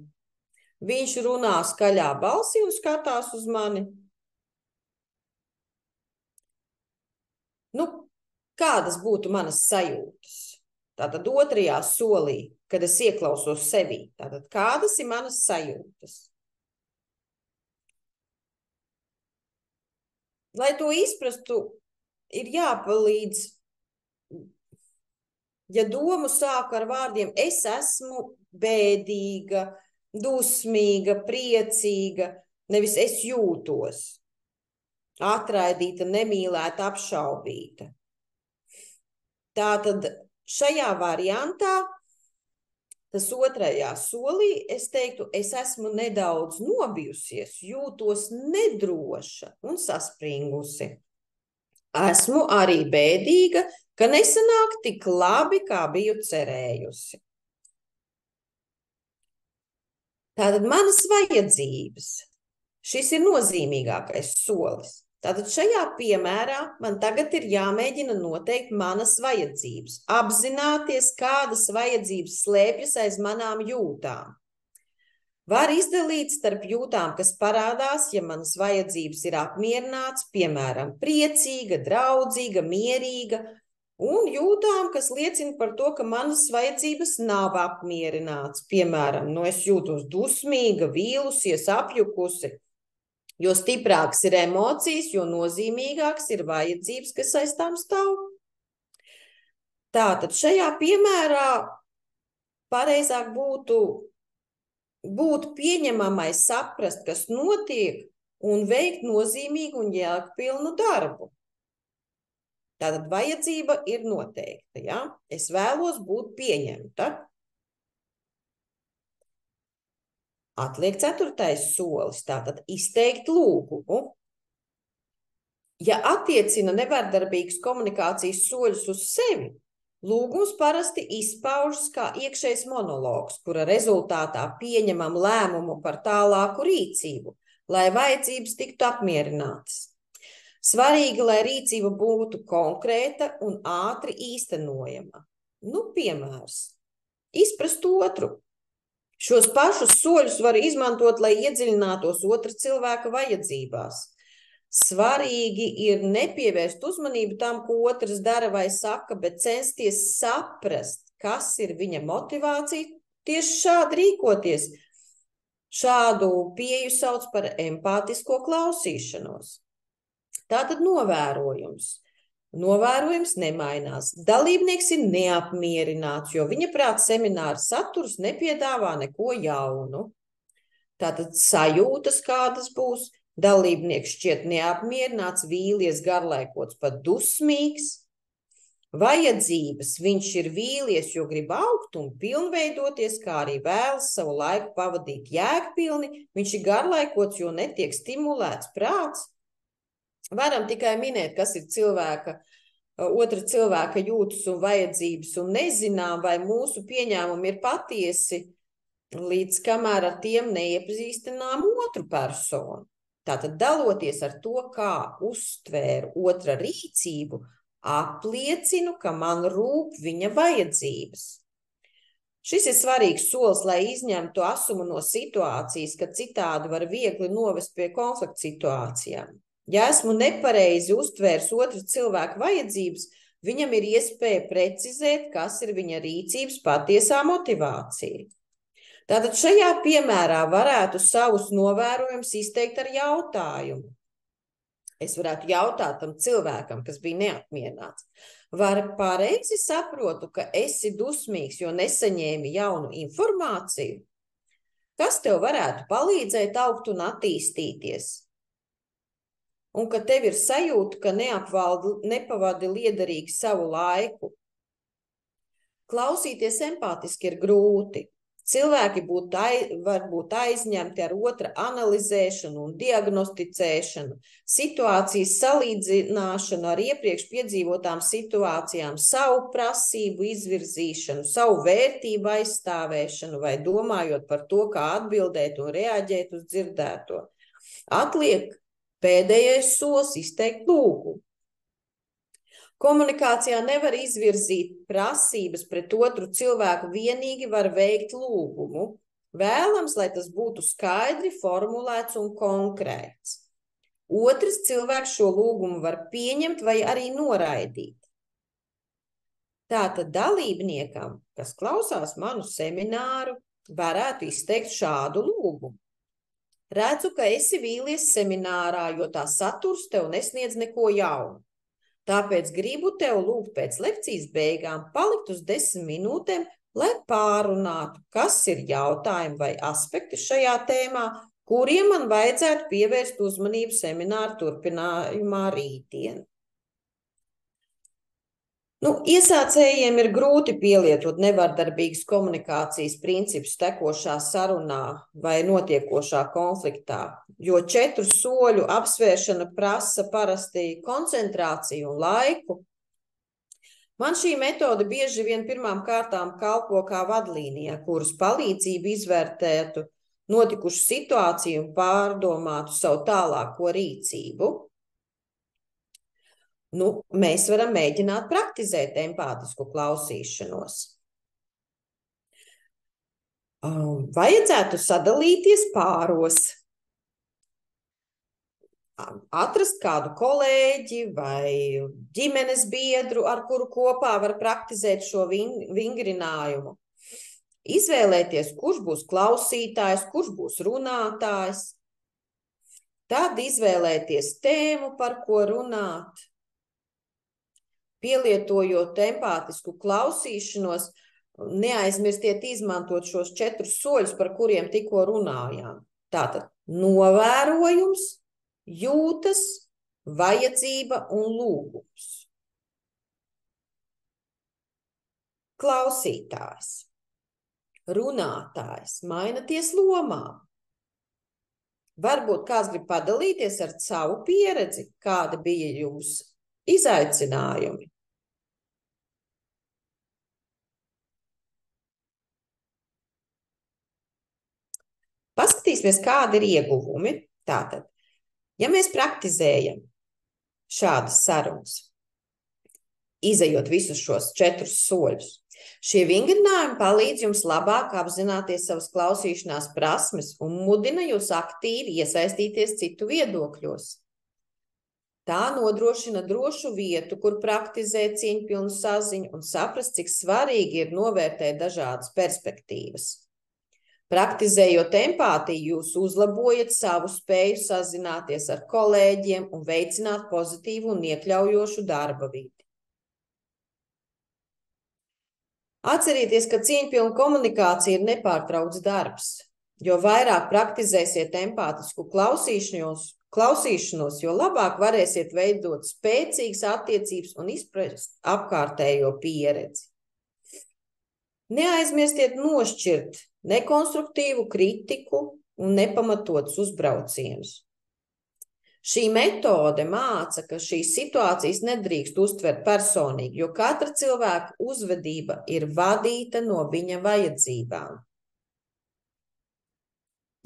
Viņš runā skaļā balsī un skatās uz mani. Nu, kādas būtu manas sajūtas? Tātad otrajā solī, kad es ieklausos sevī, tātad kādas ir manas sajūtas? Lai to izprastu, ir jāpalīdz, ja domu sāku ar vārdiem es esmu bēdīga, dusmīga, priecīga, nevis es jūtos. Atraidīta, nemīlēta, apšaubīta. Tātad šajā variantā, tas otrajā solī, es teiktu, es esmu nedaudz nobijusies, jūtos nedroša un saspringusi. Esmu arī bēdīga, ka nesanāk tik labi, kā biju cerējusi. Tātad manas vajadzības. Šis ir nozīmīgākais solis. Tātad šajā piemērā man tagad ir jāmēģina noteikt manas vajadzības, apzināties, kādas vajadzības slēpjas aiz manām jūtām. Var izdalīt starp jūtām, kas parādās, ja manas vajadzības ir apmierināts, piemēram, priecīga, draudzīga, mierīga, un jūtām, kas liecina par to, ka manas vajadzības nav apmierināts, piemēram, es jūtos dusmīga, vīlusies, apjukusi. Jo stiprāks ir emocijas, jo nozīmīgāks ir vajadzības, kas aiz tām stāv. Tātad šajā piemērā pareizāk būtu būt pieņemamai saprast, kas notiek, un veikt nozīmīgu un jēgpilnu darbu. Tātad vajadzība ir noteikta, ja? Es vēlos būt pieņemta. Atliek 4. solis, tātad izteikt lūgumu. Ja attiecina nevardarbīgas komunikācijas soļus uz sevi, lūgums parasti izpaužas kā iekšējs monologs, kura rezultātā pieņemam lēmumu par tālāku rīcību, lai vajadzības tiktu apmierinātas. Svarīgi, lai rīcība būtu konkrēta un ātri īstenojama. Piemērs. Izprast otru. Šos pašus soļus var izmantot, lai iedziļinātos otra cilvēka vajadzībās. Svarīgi ir nepievērst uzmanību tam, ko otrs dara vai saka, bet censties saprast, kas ir viņa motivācija tieši šādi rīkoties. Šādu pieeju sauc par empātisko klausīšanos. Tātad novērojums. Novērojums nemainās. Dalībnieks ir neapmierināts, jo viņa prāt semināra saturs nepiedāvā neko jaunu. Tātad sajūtas kādas būs. Dalībnieks šķiet neapmierināts, vīlies, garlaikots, pat dusmīgs. Vajadzības viņš ir vīlies, jo grib augt un pilnveidoties, kā arī vēlas savu laiku pavadīt jēgpilni. Viņš ir garlaikots, jo netiek stimulēts prāts. Varam tikai minēt, kas ir otra cilvēka jūtas un vajadzības, un nezinām, vai mūsu pieņēmumi ir patiesi, līdz kamēr ar tiem neiepazīstinām otru personu. Tātad daloties ar to, kā uztvēru otra rīcību, apliecinu, ka man rūp viņa vajadzības. Šis ir svarīgs solis, lai izņemtu asumu no situācijas, kad citādi var viegli novest pie konflikta situācijām. Ja esmu nepareizi uztvērs otra cilvēka vajadzības, viņam ir iespēja precizēt, kas ir viņa rīcības patiesā motivācija. Tātad šajā piemērā varētu savus novērojumus izteikt ar jautājumu. Es varētu jautāt tam cilvēkam, kas bija neapmierināts. Vai pareizi saprotu, ka esi dusmīgs, jo nesaņēmi jaunu informāciju? Kas tev varētu palīdzēt augt un attīstīties? Un ka tev ir sajūta, ka nepavadi liederīgi savu laiku. Klausīties empātiski ir grūti. Cilvēki var būt aizņemti ar otra analizēšanu un diagnosticēšanu, situācijas salīdzināšanu ar iepriekš piedzīvotām situācijām, savu prasību izvirzīšanu, savu vērtību aizstāvēšanu vai domājot par to, kā atbildēt un reaģēt uz dzirdēto. Atliek pēdējais solis izteikt lūgumu. Komunikācijā nevar izvirzīt prasības pret otru cilvēku, vienīgi var veikt lūgumu. Vēlams, lai tas būtu skaidri formulēts un konkrēts. Otrs cilvēks šo lūgumu var pieņemt vai arī noraidīt. Tātad dalībniekam, kas klausās manu semināru, varētu izteikt šādu lūgumu. Redzu, ka esi vīlies seminārā, jo tā saturs tev nesniedz neko jaunu. Tāpēc gribu tev lūgt pēc lekcijas beigām palikt uz 10 minūtēm, lai pārunātu, kas ir jautājumi vai aspekti šajā tēmā, kuriem man vajadzētu pievērst uzmanību semināru turpinājumā rītdien. Iesācējiem ir grūti pielietot nevardarbīgas komunikācijas principus tekošā sarunā vai notiekošā konfliktā, jo 4 soļu apsvēršana prasa parasti koncentrāciju un laiku. Man šī metode bieži vien pirmām kārtām kalpo kā vadlīnija, kuras palīdzību izvērtētu notikušu situāciju un pārdomātu savu tālāko rīcību. Mēs varam mēģināt praktizēt empātisku klausīšanos. Vajadzētu sadalīties pāros. Atrast kādu kolēģi vai ģimenes biedru, ar kuru kopā var praktizēt šo vingrinājumu. Izvēlēties, kurš būs klausītājs, kurš būs runātājs. Tad izvēlēties tēmu, par ko runāt. Pielietojot empātisku klausīšanos, neaizmirstiet izmantot šos 4 soļus, par kuriem tikko runājām. Tātad novērojums, jūtas, vajadzība un lūgums. Klausītājs, runātājs, mainaties lomām. Varbūt kāds grib padalīties ar savu pieredzi, kāda bija jums izaicinājumi. Paskatīsimies, kādi ir ieguvumi. Tātad, ja mēs praktizējam šādas sarunas, izejot visus šos 4 soļus, šie vingrinājumi palīdz jums labāk apzināties savas klausīšanās prasmes un mudina jūs aktīvi iesaistīties citu viedokļos. Tā nodrošina drošu vietu, kur praktizēt cieņpilnu saziņu un saprast, cik svarīgi ir novērtēt dažādas perspektīvas. Praktizējot empātiju, jūs uzlabojat savu spēju sazināties ar kolēģiem un veicināt pozitīvu un iekļaujošu darba vidi. Atcerieties, ka cieņpilna komunikācija ir nepārtraukts darbs, jo vairāk praktizēsiet empātisku klausīšanos, jo labāk varēsiet veidot spēcīgas attiecības un izprast apkārtējo pieredzi. Neaizmirstiet nošķirt nekonstruktīvu kritiku un nepamatotus uzbraucienus. Šī metode māca, ka šīs situācijas nedrīkst uztvert personīgi, jo katra cilvēka uzvedība ir vadīta no viņa vajadzībām.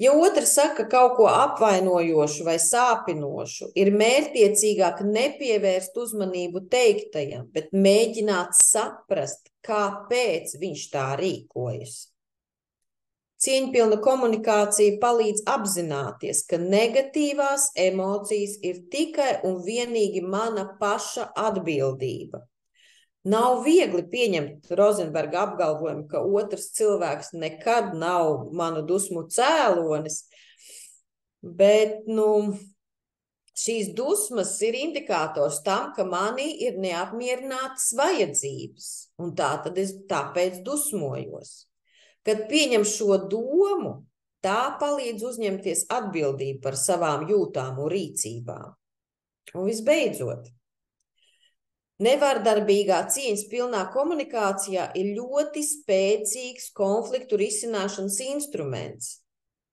Ja otrs saka kaut ko apvainojošu vai sāpinošu, ir mērķtiecīgāk nepievērst uzmanību teiktajam, bet mēģināt saprast, kāpēc viņš tā rīkojas. Cieņpilna komunikācija palīdz apzināties, ka negatīvās emocijas ir tikai un vienīgi mana paša atbildība. Nav viegli pieņemt Rozenberga apgalvojumu, ka otrs cilvēks nekad nav manu dusmu cēlonis, bet šīs dusmas ir indikators tam, ka manī ir neapmierinātas vajadzības, un tāpēc dusmojos. Kad pieņem šo domu, tā palīdz uzņemties atbildību par savām jūtām un rīcībām. Un visbeidzot, Nevardarbīgā cieņas pilnā komunikācijā ir ļoti spēcīgs konfliktu risināšanas instruments.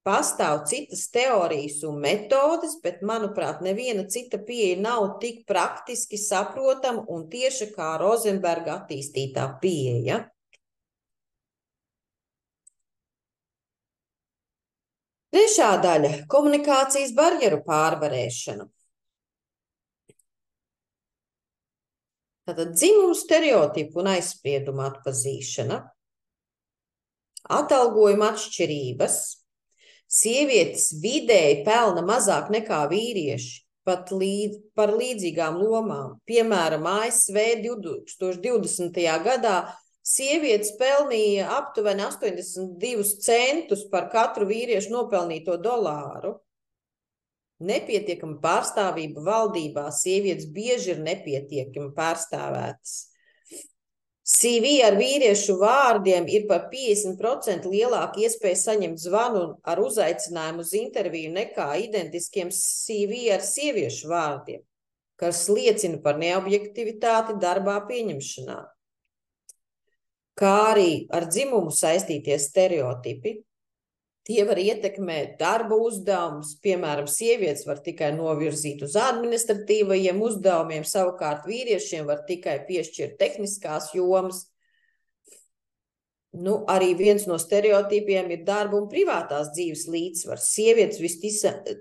Pastāv citas teorijas un metodes, bet, manuprāt, neviena cita pieeja nav tik praktiski saprotama un tieša kā Rozenberga attīstītā pieeja. Trešā daļa – komunikācijas barjeru pārvarēšana. Tātad dzimumu stereotipu un aizspriedumu atpazīšana, atalgojuma atšķirības, sievietes vidēji pelna mazāk nekā vīrieši, pat par līdzīgām lomām. Piemēram, ASV 2020. gadā sievietes pelnīja aptuveni 82 centus par katru vīriešu nopelnīto dolāru. Nepietiekama pārstāvība valdībā, sievietes bieži ir nepietiekami pārstāvētas. CV ar vīriešu vārdiem ir par 50% lielāka iespēja saņemt zvanu ar uzaicinājumu uz interviju nekā identiskiem CV ar sieviešu vārdiem, kas liecina par neobjektivitāti darbā pieņemšanā. Kā arī ar dzimumu saistītie stereotipi. Tie var ietekmēt darba uzdevumus, piemēram, sievietes var tikai novirzīt uz administratīvajiem uzdevumiem, savukārt vīriešiem var tikai piešķirt tehniskās jomas. Arī viens no stereotipiem ir darba un privātās dzīves līdzsvars. Sievietes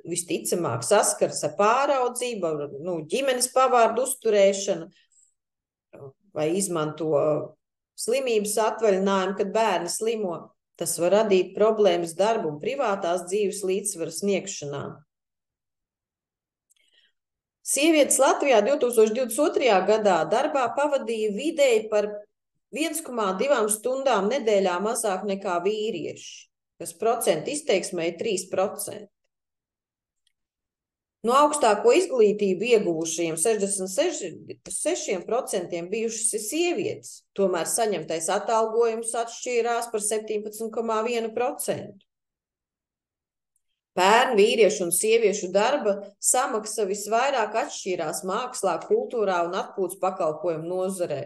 visticamāk saskars ar pāraudzību, ģimenes pavārdu uzturēšanu vai izmanto slimības atvaļinājumu, kad bērni slimo. Tas var radīt problēmas darba un privātās dzīves līdzsvara sniegšanā. Sievietes Latvijā 2022. gadā darbā pavadīja vidēji par 1,2 stundām nedēļā mazāk nekā vīrieši, kas procentu izteiksmē ir 3%. No augstāko izglītību ieguvušajiem 66% bijušas sievietes, tomēr saņemtais atalgojums atšķīrās par 17,1%. Pērn vīriešu un sieviešu darba samaksa visvairāk atšķīrās mākslā, kultūrā un atpūtas pakalpojumu nozarē.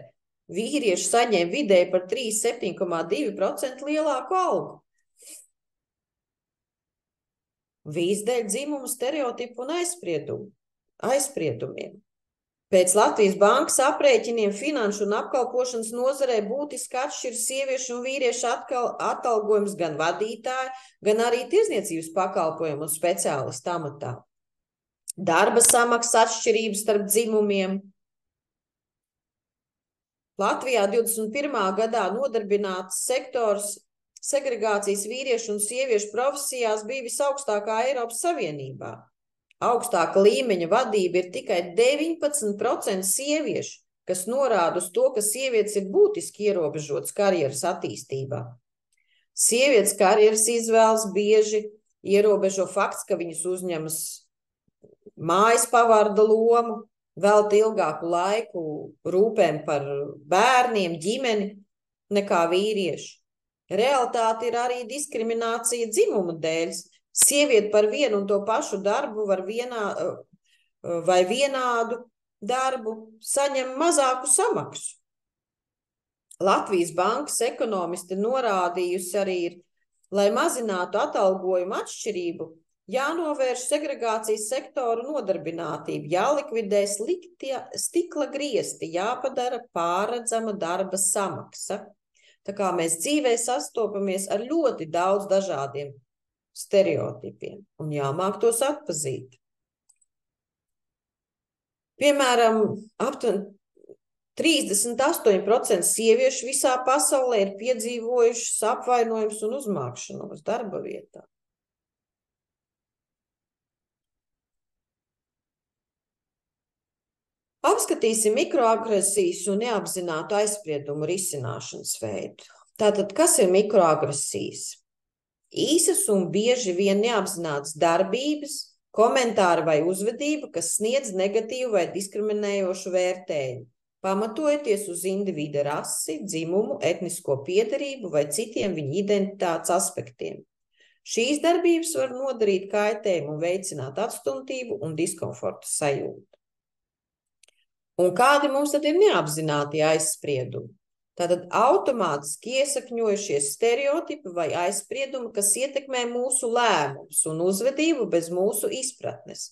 Vīrieši saņem vidēji par 37,2% lielāku algu. Vīzdēļ dzimumu stereotipu un aizspriedumiem. Pēc Latvijas bankas aprēķiniem finanšu un apkalpošanas nozarē būtiski atšķiras sieviešu un vīriešu atalgojums gan vadītāju, gan arī tirdzniecības pakalpojumu un speciālistu amatā. Darba samaksas atšķirības starp dzimumiem. Latvijā 21. gadā nodarbināts sektors segregācijas vīriešu un sieviešu profesijās bija visaugstākā Eiropas Savienībā. Augstāka līmeņa vadība ir tikai 19% sieviešu, kas norāda uz to, ka sievietes ir būtiski ierobežotas karjeras attīstībā. Sievietes karjeras izvēles bieži ierobežo fakts, ka viņas uzņemas mājas pavārda lomu, velta ilgāku laiku rūpēm par bērniem, ģimeni nekā vīrieši. Realitāte ir arī diskriminācija dzimumu dēļ. Sieviete par vienu un to pašu darbu vai vienādu darbu saņem mazāku samaksu. Latvijas bankas ekonomisti norādījusi arī ir, lai mazinātu atalgojumu atšķirību, jānovērš segregācijas sektoru nodarbinātību, jālikvidē stikla griesti, jāpadara pārredzama darba samaksa. Tā kā mēs dzīvē sastopamies ar ļoti daudz dažādiem stereotipiem un jāmāk tos atpazīt. Piemēram, aptuveni 38% sieviešu visā pasaulē ir piedzīvojušas apvainojumus un uzmākšanos darba vietā. Apskatīsim mikroagresijas un neapzinātu aizspriedumu risināšanas veidu. Tātad, kas ir mikroagresijas? Īsas un bieži vien neapzinātas darbības, komentāri vai uzvedība, kas sniedz negatīvu vai diskriminējošu vērtējumu, pamatojoties uz individa rasi, dzimumu, etnisko piederību vai citiem viņa identitātes aspektiem. Šīs darbības var nodarīt kaitējumu un veicināt atstumtību un diskomforta sajūtu. Un kādi mums tad ir neapzināti aizspriedumi? Tātad automātiski iesakņojušies stereotipi vai aizspriedumi, kas ietekmē mūsu lēmumus un uzvedību bez mūsu izpratnes.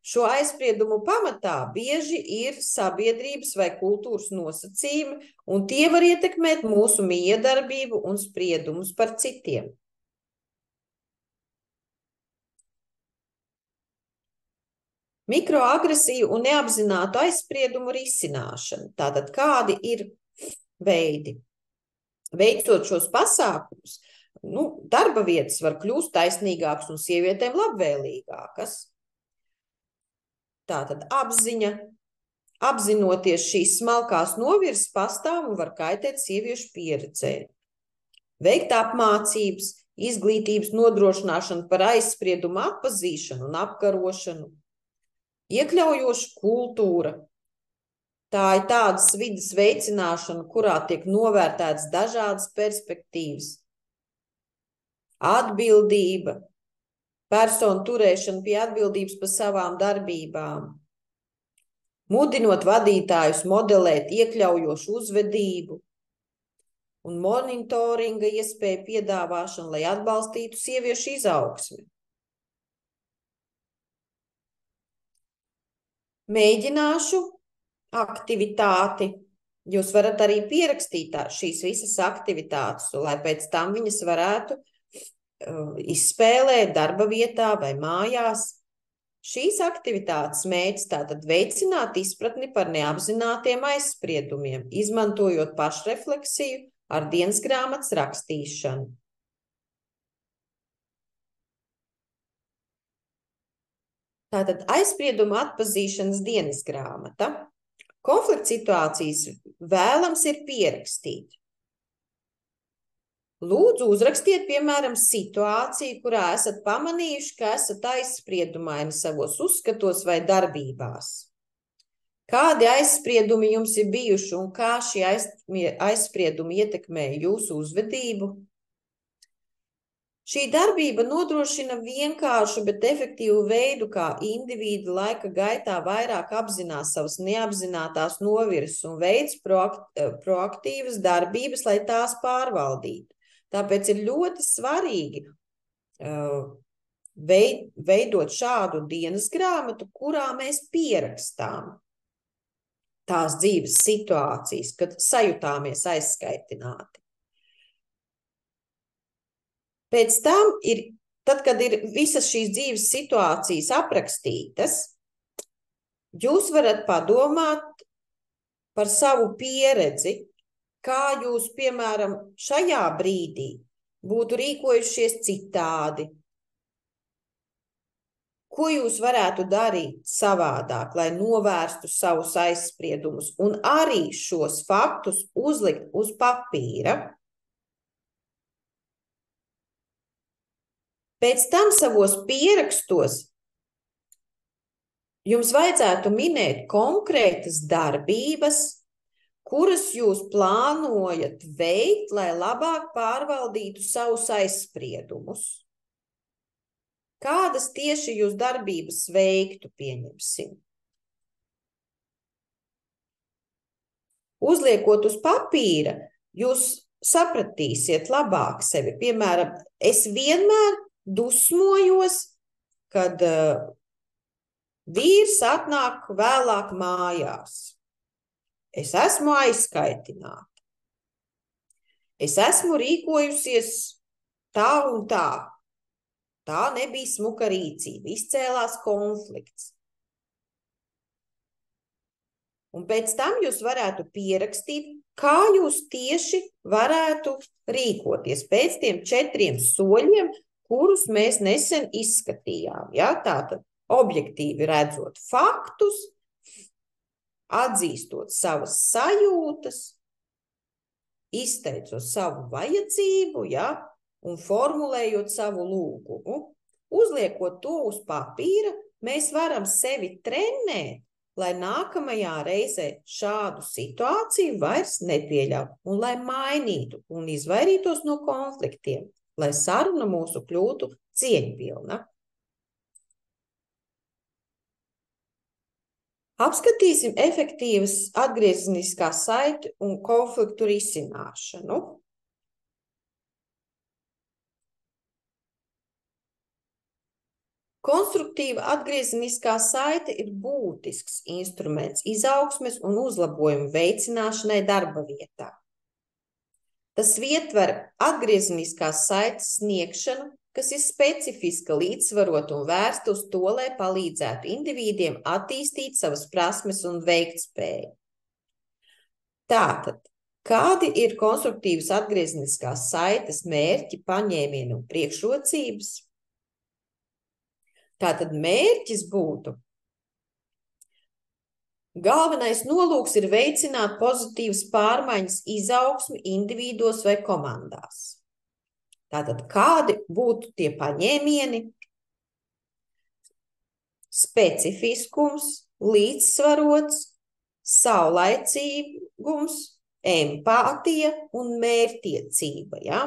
Šo aizspriedumu pamatā bieži ir sabiedrības vai kultūras nosacījumi, un tie var ietekmēt mūsu miedarbību un spriedumus par citiem. Mikroagresiju un neapzinātu aizspriedumu risināšana. Tātad kādi ir veidi? Veicot šos pasākumus, darba vietas var kļūt taisnīgākas un sievietēm labvēlīgākas. Tātad apzinoties šīs smalkās novirzes pastāv un var kaitēt sieviešu pieredzē. Veikt apmācības, izglītības nodrošināšanu par aizspriedumu atpazīšanu un apkarošanu. Iekļaujoša kultūra. Tā ir tādas vides veicināšana, kurā tiek novērtētas dažādas perspektīvas. Atbildība, personu turēšana pie atbildības par savām darbībām. Mudinot vadītājus modelēt iekļaujošu uzvedību un monitoringa iespēju piedāvāšanu, lai atbalstītu sieviešu izaugsmi. Mēģināšu aktivitāti. Jūs varat arī pierakstīt šīs visas aktivitātes, lai pēc tam viņas varētu izspēlēt darba vietā vai mājās. Šīs aktivitātes mērķis tātad veicināt izpratni par neapzinātiem aizspriedumiem, izmantojot pašrefleksiju ar dienasgrāmatas rakstīšanu. Tātad aizsprieduma atpazīšanas dienasgrāmata. Konflikta situācijas vēlams ir pierakstīt. Lūdzu, uzrakstiet, piemēram, situāciju, kurā esat pamanījuši, ka esat aizspriedumaini savos uzskatos vai darbībās. Kādi aizspriedumi jums ir bijuši un kā šie aizspriedumi ietekmē jūsu uzvedību? Šī darbība nodrošina vienkāršu, bet efektīvu veidu, kā indivīdi laika gaitā vairāk apzinās savas neapzinātās novirzes un veids proaktīvas darbības, lai tās pārvaldītu. Tāpēc ir ļoti svarīgi veidot šādu dienasgrāmatu, kurā mēs pierakstām tās dzīves situācijas, kad sajutāmies aizskaitināti. Pēc tam tad, kad ir visas šīs dzīves situācijas aprakstītas, jūs varat padomāt par savu pieredzi, kā jūs, piemēram, šajā brīdī būtu rīkojušies citādi. Ko jūs varētu darīt savādāk, lai novērstu savus aizspriedumus un arī šos faktus uzlikt uz papīra? Pēc tam savos pierakstos jums vajadzētu minēt konkrētas darbības, kuras jūs plānojat veikt, lai labāk pārvaldītu savus aizspriedumus. Kādas tieši jūs darbības veiktu, pieņemsim? Uzliekot uz papīra, jūs sapratīsiet labāk sevi. Piemēram, es vienmēr dusmojos, kad vīrs atnāk vēlāk mājās. Es esmu aizskaitināta. Es esmu rīkojusies tā un tā. Tā nebija smuka rīcība, izcēlās konflikts. Un pēc tam jūs varētu pierakstīt, kā jūs tieši varētu rīkoties pēc tiem 4 soļiem, kurus mēs nesen izskatījām. Ja? Tātad objektīvi redzot faktus, atzīstot savas sajūtas, izteicot savu vajadzību, ja? Un formulējot savu lūgumu. Uzliekot to uz papīra, mēs varam sevi trenēt, lai nākamajā reizē šādu situāciju vairs nepieļautu un lai mainītu un izvairītos no konfliktiem, lai saruna mūsu kļūtu cieņpilna. Apskatīsim efektīvas atgriezeniskās saiti un konfliktu risināšanu. Konstruktīva atgriezeniskā saite ir būtisks instruments izaugsmes un uzlabojumu veicināšanai darba vietā. Tas ietver atgriezeniskās saites sniegšanu, kas ir specifiska, līdzsvarota un vērsta uz to, lai palīdzētu indivīdiem attīstīt savas prasmes un veiktspēju. Tātad, kādi ir konstruktīvas atgriezeniskās saites mērķi, paņēmieni un priekšrocības? Tātad mērķis būtu: galvenais nolūks ir veicināt pozitīvas pārmaiņas izaugsmi individos vai komandās. Tātad kādi būtu tie paņēmieni? Specifiskums, līdzsvarots, saulaicīgums, empātija un mērķtiecība. Ja?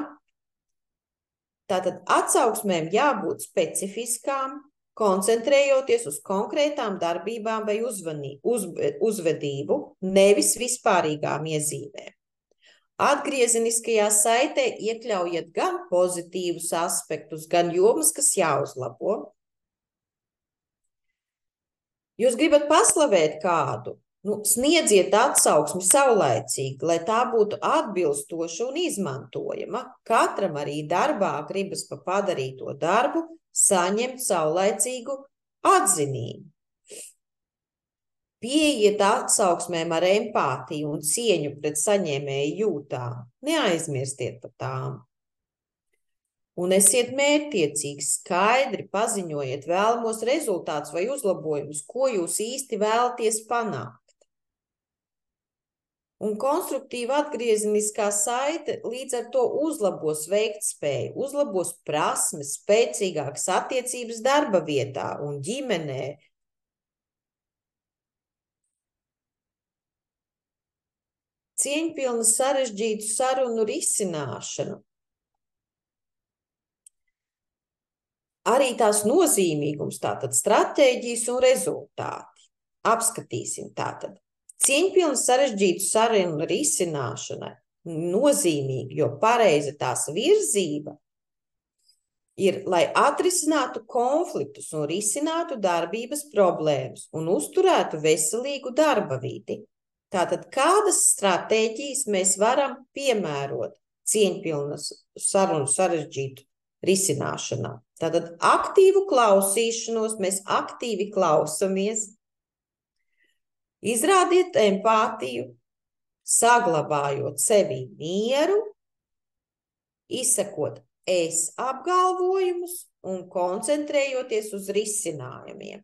Tātad atsauksmēm jābūt specifiskām, koncentrējoties uz konkrētām darbībām vai uzvedību, nevis vispārīgām iezīmēm. Atgriezeniskajā saitē iekļaujiet gan pozitīvus aspektus, gan jomas, kas jāuzlabo. Jūs gribat paslavēt kādu, sniedziet atsauksmi saulaicīgi, lai tā būtu atbilstoša un izmantojama. Katram arī darbā gribas pa padarīto darbu saņemt saulaicīgu atzinību. Pieiet atsauksmēm ar empātiju un cieņu pret saņēmēju jūtām. Neaizmirstiet par tām. Un esiet mērķtiecīgi, skaidri paziņojiet vēlamos rezultātus vai uzlabojumus, ko jūs īsti vēlaties panākt. Un konstruktīva atgriezeniskā saite līdz ar to uzlabos veiktspēju, uzlabos prasmes, spēcīgākas attiecības darba vietā un ģimenē. Cieņpilnu sarežģītu sarunu risināšanu. Arī tās nozīmīgums, tātad stratēģijas un rezultāti. Apskatīsim tātad. Cieņpilnu sarežģītu sarunu risināšana nozīmīga, jo pareiza tās virzība ir, lai atrisinātu konfliktus un risinātu darbības problēmas un uzturētu veselīgu darba vidi. Tātad, kādas stratēģijas mēs varam piemērot cieņpilnas sarunu sarežģītu risināšanā? Tātad aktīvu klausīšanos, mēs aktīvi klausamies, izrādiet empātiju, saglabājot sevī mieru, izsakot es apgalvojumus un koncentrējoties uz risinājumiem.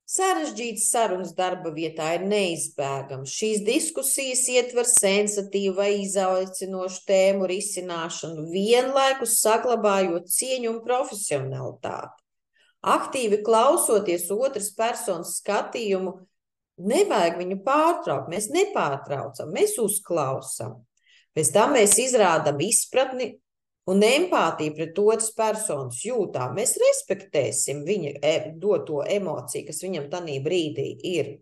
Sarežģītas sarunas darba vietā ir neizbēgamas. Šīs diskusijas ietver sensitīvu vai izaicinošu tēmu risināšanu, vienlaikus saglabājot cieņu un profesionalitāti. Aktīvi klausoties otras personas skatījumu, nevajag viņu pārtraukt, mēs nepārtraucam, mēs uzklausam. Pēc tam mēs izrādam izpratni un empātiju pret otras personas jūtām. Mēs respektēsim viņa doto emociju, kas viņam tanī brīdī ir.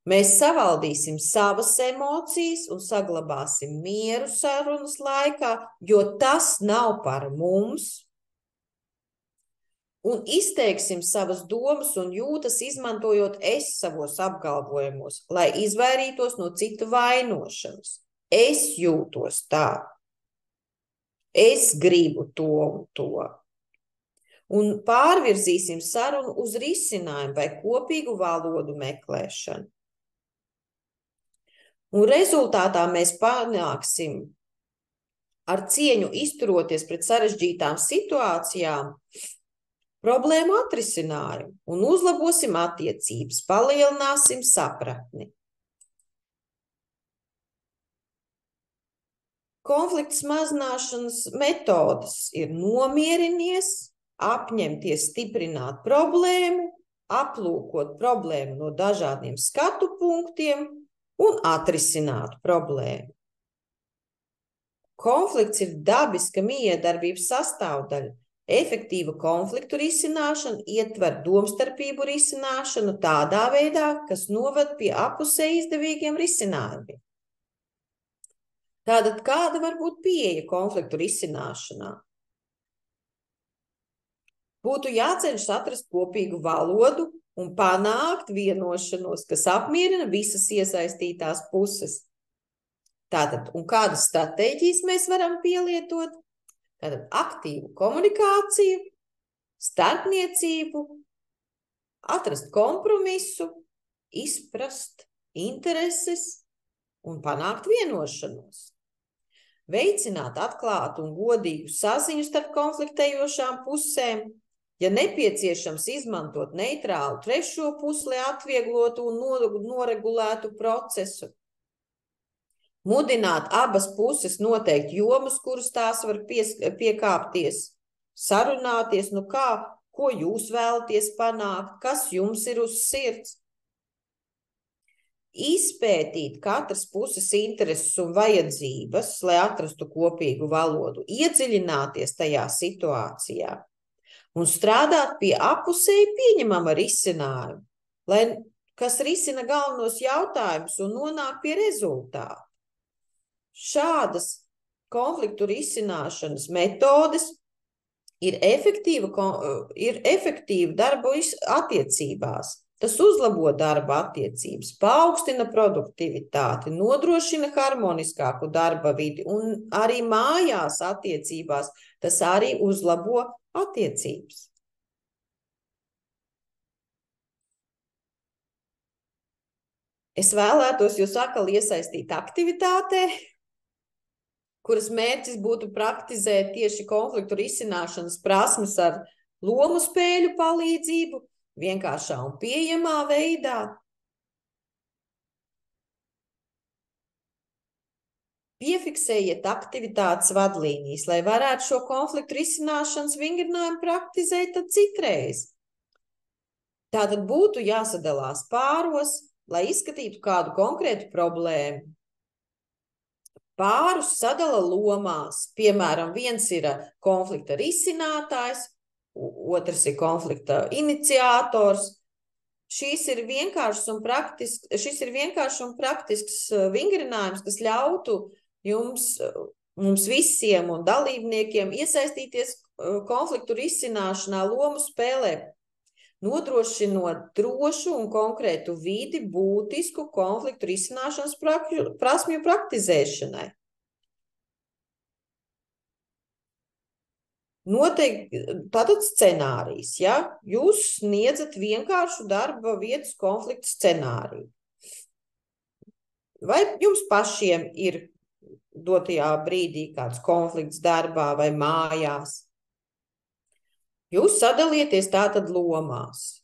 Mēs savaldīsim savas emocijas un saglabāsim mieru sarunas laikā, jo tas nav par mums. Un izteiksim savas domas un jūtas, izmantojot es savos apgalvojumos, lai izvairītos no citu vainošanas. Es jūtos tā. Es gribu to un to. Un pārvirzīsim sarunu uz risinājumu vai kopīgu valodu meklēšanu. Un rezultātā mēs panāksim ar cieņu izturoties pret sarežģītām situācijām, problēmu atrisinājumu un uzlabosim attiecības, palielināsim sapratni. Konflikts mazināšanas metodas ir nomierinies, apņemties stiprināt problēmu, aplūkot problēmu no dažādiem skatu punktiem un atrisināt problēmu. Konflikts ir dabiska miedarbības sastāvdaļa. Efektīva konfliktu risināšana ietver domstarpību risināšanu tādā veidā, kas noved pie apusē izdevīgiem risinājumiem. Tātad, kāda var būt pieeja konfliktu risināšanā? Būtu jācenšas atrast kopīgu valodu un panākt vienošanos, kas apmierina visas iesaistītās puses. Tātad, un kādas stratēģijas mēs varam pielietot? Tātad aktīvu komunikāciju, starpniecību, atrast kompromisu, izprast intereses un panākt vienošanos. Veicināt atklātu un godīgu saziņu starp konfliktējošām pusēm, ja nepieciešams izmantot neitrālu trešo pusi, lai atvieglotu un noregulētu procesu. Mudināt abas puses noteikt jomas, kuras tās var piekāpties, sarunāties, ko jūs vēlaties panākt, kas jums ir uz sirds. Izpētīt katras puses intereses un vajadzības, lai atrastu kopīgu valodu, iedziļināties tajā situācijā un strādāt pie apusēji pieņemama risinājuma, kas risina galvenos jautājumus un nonāk pie rezultātu. Šādas konfliktu risināšanas metodes ir efektīva darba attiecībās. Tas uzlabo darba attiecības, paaugstina produktivitāti, nodrošina harmoniskāku darba vidi un arī mājās attiecībās tas arī uzlabo attiecības. Es vēlētos jūs atkal iesaistīt aktivitātē, kuras mērķis būtu praktizēt tieši konfliktu risināšanas prasmes ar lomu spēļu palīdzību, vienkāršā un pieejamā veidā. Piefiksējiet aktivitātes vadlīnijas, lai varētu šo konfliktu risināšanas vingrinājumu praktizēt citreiz. Tātad būtu jāsadalās pāros, lai izskatītu kādu konkrētu problēmu. Pārus sadala lomās, piemēram, viens ir konflikta risinātājs, otrs ir konflikta iniciators. Šis ir vienkāršs un praktisks vingrinājums, kas ļautu mums visiem un dalībniekiem iesaistīties konfliktu risināšanā lomu spēlē, nodrošinot drošu un konkrētu vidi būtisku konfliktu risināšanas prasmju praktizēšanai. Noteikti tātad scenārijs, ja? Jūs sniedzat vienkāršu darba vietas konfliktu scenāriju. Vai jums pašiem ir dotajā brīdī kāds konflikts darbā vai mājās? Jūs sadalieties tātad lomās.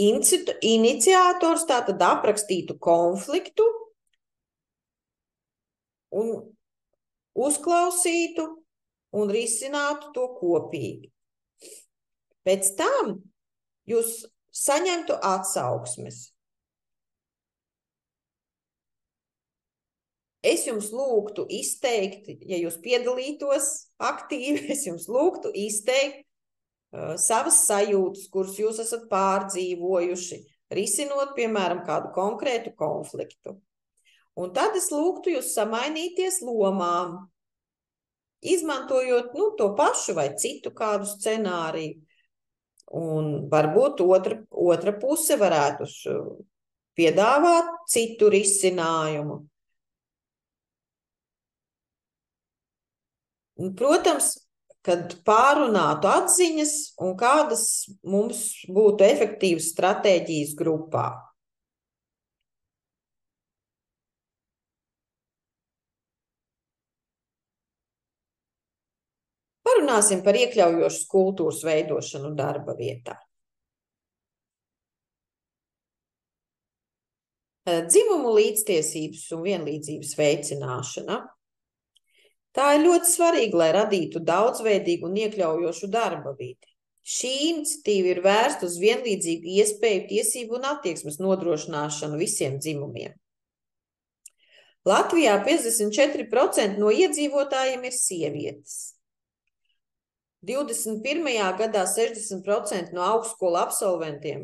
Iniciators tātad aprakstītu konfliktu un uzklausītu un risinātu to kopīgi. Pēc tam jūs saņemtu atsauksmes. Es jums lūgtu izteikt, ja jūs piedalītos aktīvi, es jums lūgtu izteikt savas sajūtas, kuras jūs esat pārdzīvojuši, risinot, piemēram, kādu konkrētu konfliktu. Un tad es lūgtu jūs samainīties lomām, izmantojot to pašu vai citu kādu scenāriju. Un varbūt otra puse varētu piedāvāt citu risinājumu. Un, protams, kad pārunātu atziņas un kādas mums būtu efektīvas stratēģijas grupā. Parunāsim par iekļaujošas kultūras veidošanu darba vietā. Dzimumu līdztiesības un vienlīdzības veicināšana. Tā ir ļoti svarīga, lai radītu daudzveidīgu un iekļaujošu darba vidi. Šī iniciatīva ir vērsta uz vienlīdzīgu iespēju, tiesību un attieksmes nodrošināšanu visiem dzimumiem. Latvijā 54% no iedzīvotājiem ir sievietes. 21. gadā 60% no augstskolu absolventiem.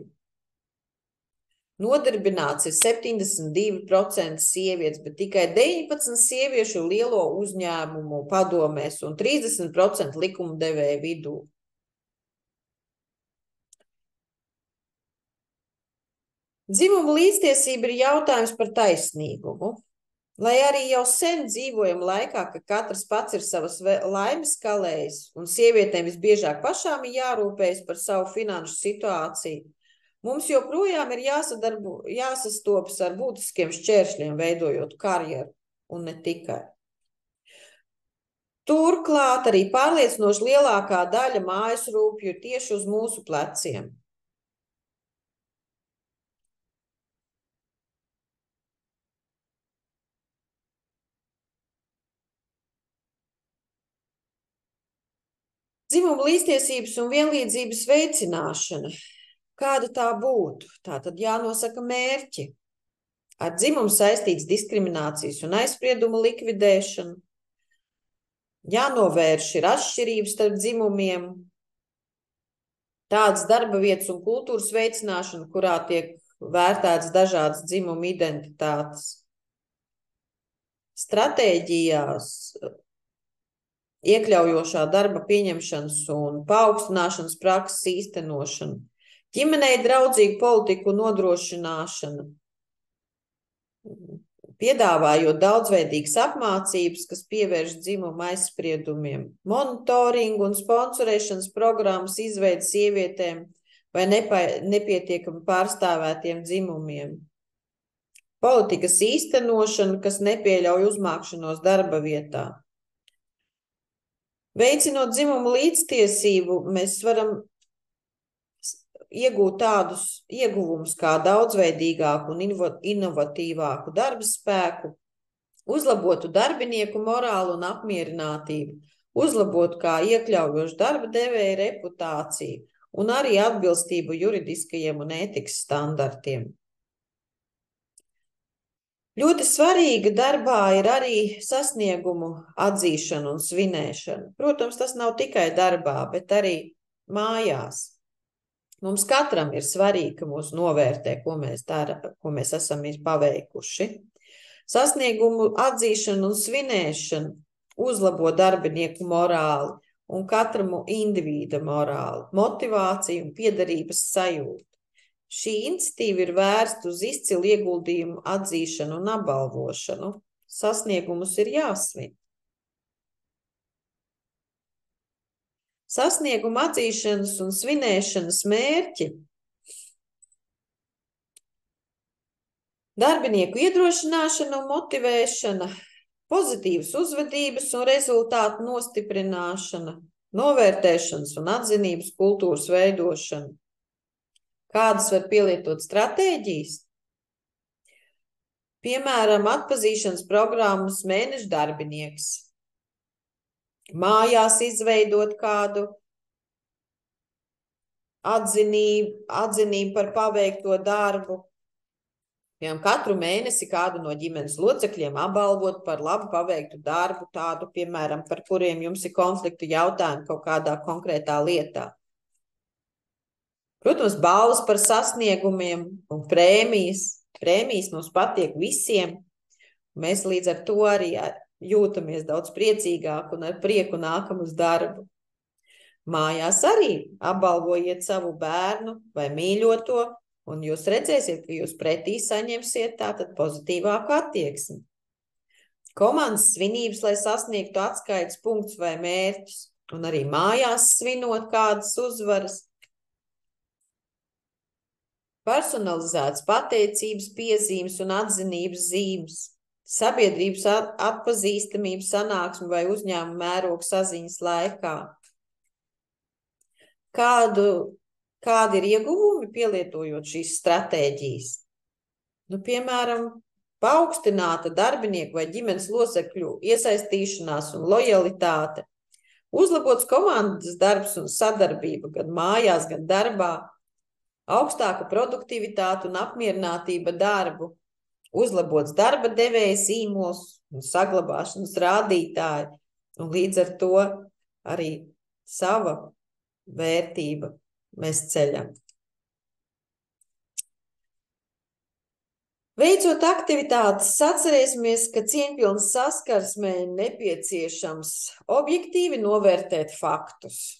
Nodarbināts ir 72% sievietes, bet tikai 19 sieviešu lielo uzņēmumu padomēs un 30% likumdevēju vidū. Dzimuma līdztiesība ir jautājums par taisnīgumu. Lai arī jau sen dzīvojam laikā, ka katrs pats ir savas laimes kalējs un sievietēm visbiežāk pašām ir jārūpējas par savu finanšu situāciju, mums joprojām ir jāsastopas ar būtiskiem šķēršļiem, veidojot karjeru, un ne tikai. Turklāt arī pārliecinoši lielākā daļa mājas rūpju ir tieši uz mūsu pleciem. Dzimuma līdztiesības un vienlīdzības veicināšana. Kāda tā būtu? Tā tad jānosaka mērķi. Ar dzimumu saistīts diskriminācijas un aizspriedumu likvidēšanu. Jānovērš ir atšķirības starp dzimumiem. Tādas darba vietas un kultūras veicināšana, kurā tiek vērtētas dažādas dzimuma identitātes. Stratēģijās iekļaujošā darba pieņemšanas un paaugstināšanas prakses īstenošana, ģimenei draudzīgu politiku nodrošināšana, piedāvājot daudzveidīgas apmācības, kas pievērš dzimuma aizspriedumiem, monitoringu un sponsorēšanas programmas izveidi sievietēm vai nepietiekami pārstāvētiem dzimumiem. Politikas īstenošana, kas nepieļauj uzmākšanos darba vietā. Veicinot dzimumu līdztiesību, mēs varam iegūt tādus ieguvumus kā daudzveidīgāku un inovatīvāku darba spēku, uzlabotu darbinieku morālu un apmierinātību, uzlabotu kā iekļaujošu darba devēja reputāciju un arī atbilstību juridiskajiem un ētikas standartiem. Ļoti svarīga darbā ir arī sasniegumu atzīšana un svinēšana. Protams, tas nav tikai darbā, bet arī mājās. Mums katram ir svarīgi, ka mūs novērtē, ko mēs esam paveikuši. Sasniegumu atzīšana un svinēšana uzlabo darbinieku morāli un katram individa morāli, motivāciju un piederības sajūtu. Šī iniciatīva ir vērsta uz izcilu ieguldījumu atzīšanu un apbalvošanu. Sasniegumus ir jāsvin. Sasnieguma atzīšanas un svinēšanas mērķi. Darbinieku iedrošināšana un motivēšana, pozitīvas uzvedības un rezultātu nostiprināšana, novērtēšanas un atzinības kultūras veidošana. Kādas var pielietot stratēģijas? Piemēram, atpazīšanas programmas mēneša darbinieks. Mājās izveidot kādu atzinību par paveikto darbu. Piemēram, katru mēnesi kādu no ģimenes locekļiem apbalvot par labu paveiktu darbu, tādu, piemēram, par kuriem jums ir konfliktu jautājumi kaut kādā konkrētā lietā. Protams, balvas par sasniegumiem un prēmijas. Prēmijas mums patīk visiem. Mēs līdz ar to arī jūtamies daudz priecīgāk un ar prieku nākam uz darbu. Mājās arī apbalvojiet savu bērnu vai mīļoto, un jūs redzēsiet, ka jūs pretī saņemsiet tātad pozitīvāku attieksmi. Komandas svinības, lai sasniegtu atskaites punktus vai mērķus, un arī mājās svinot kādas uzvaras. Personalizētas pateicības piezīmes un atzinības zīmes, sabiedrības atpazīstamības sanāksmi vai uzņēmuma mēroga saziņas laikā. Kādi ir ieguvumi pielietojot šīs stratēģijas? Piemēram, paaugstināta darbinieku vai ģimenes locekļu iesaistīšanās un lojalitāte, uzlabots komandas darbs un sadarbība gan mājās, gan darbā, augstāka produktivitāte un apmierinātība darbu, uzlabots darba devēja zīmols un saglabāšanas rādītāji, un līdz ar to arī sava vērtība mēs ceļam. Veicot aktivitātes, atcerēsimies, ka cieņpilnas saskarsmē nepieciešams objektīvi novērtēt faktus.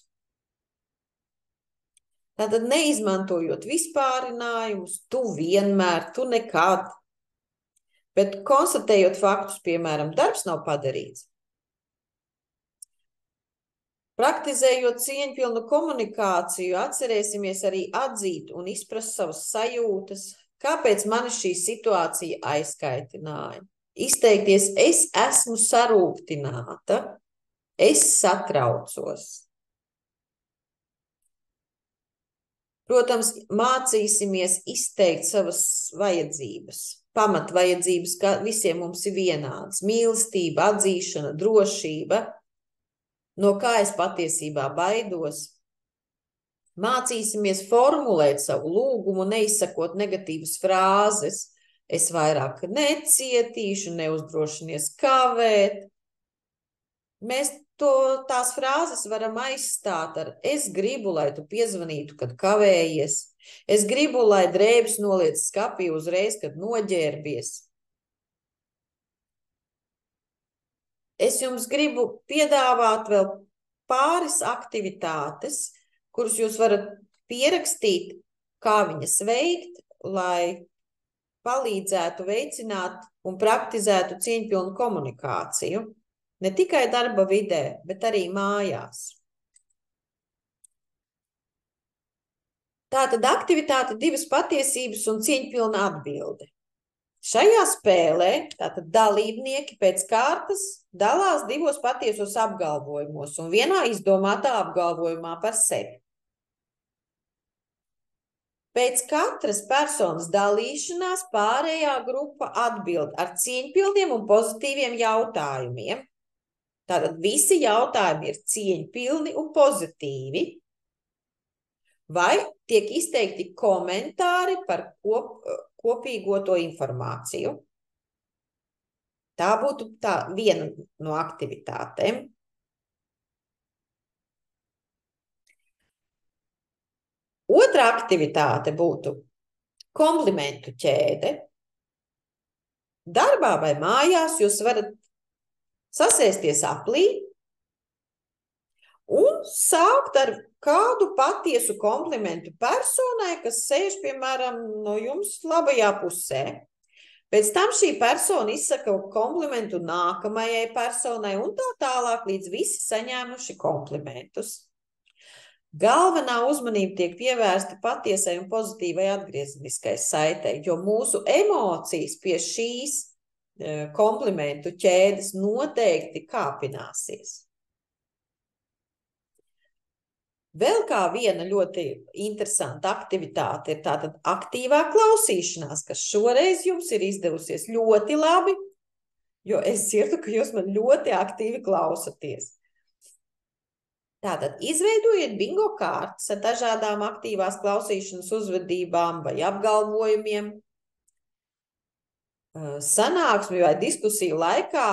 Tātad neizmantojot vispārinājumus, tu vienmēr, tu nekad, bet konstatējot faktus, piemēram, darbs nav padarīts. Praktizējot cieņpilnu komunikāciju, atcerēsimies arī atzīt un izprast savas sajūtas, kāpēc mani šī situācija aizkaitināja. Izteikties, es esmu sarūktināta, es satraucos. Protams, mācīsimies izteikt savas vajadzības. Pamatvajadzības, ka visiem mums ir vienāds. Mīlestība, atzīšana, drošība. No kā es patiesībā baidos. Mācīsimies formulēt savu lūgumu, neizsakot negatīvas frāzes. Es vairāk necietīšu, neuzdrošinies kavēt. Mēs tās frāzes varam aizstāt ar es gribu, lai tu piezvanītu, kad kavējies. Es gribu, lai drēbes noliec skapī uzreiz, kad noģērbies. Es jums gribu piedāvāt vēl pāris aktivitātes, kurus jūs varat pierakstīt, kā viņas veikt, lai palīdzētu veicināt un praktizētu cieņpilnu komunikāciju. Ne tikai darba vidē, bet arī mājās. Tātad aktivitāte 2 patiesības un cieņpilna atbilde. Šajā spēlē tātad dalībnieki pēc kārtas dalās 2 patiesos apgalvojumos un vienā izdomātā apgalvojumā par sevi. Pēc katras personas dalīšanās pārējā grupa atbild ar cieņpilniem un pozitīviem jautājumiem. Tātad visi jautājumi ir cieņpilni un pozitīvi. Vai tiek izteikti komentāri par kopīgo to informāciju. Tā būtu viena no aktivitātēm. Otra aktivitāte būtu komplimentu ķēde. Darbā vai mājās jūs varat sasēsties aplī un sākt ar kādu patiesu komplimentu personai, kas sēž, piemēram, no jums labajā pusē. Pēc tam šī persona izsaka komplimentu nākamajai personai un tā tālāk, līdz visi saņēmuši komplimentus. Galvenā uzmanība tiek pievērsta patiesai un pozitīvai atgriezeniskai saitei, jo mūsu emocijas pie šīs komplimentu ķēdes noteikti kāpināsies. Vēl kā viena ļoti interesanta aktivitāte ir tātad aktīvā klausīšanās, kas šoreiz jums ir izdevusies ļoti labi, jo es dzirdu, ka jūs man ļoti aktīvi klausaties. Tātad izveidojiet bingo kārtas ar dažādām aktīvās klausīšanas uzvedībām vai apgalvojumiem. Sanāksmi vai diskusiju laikā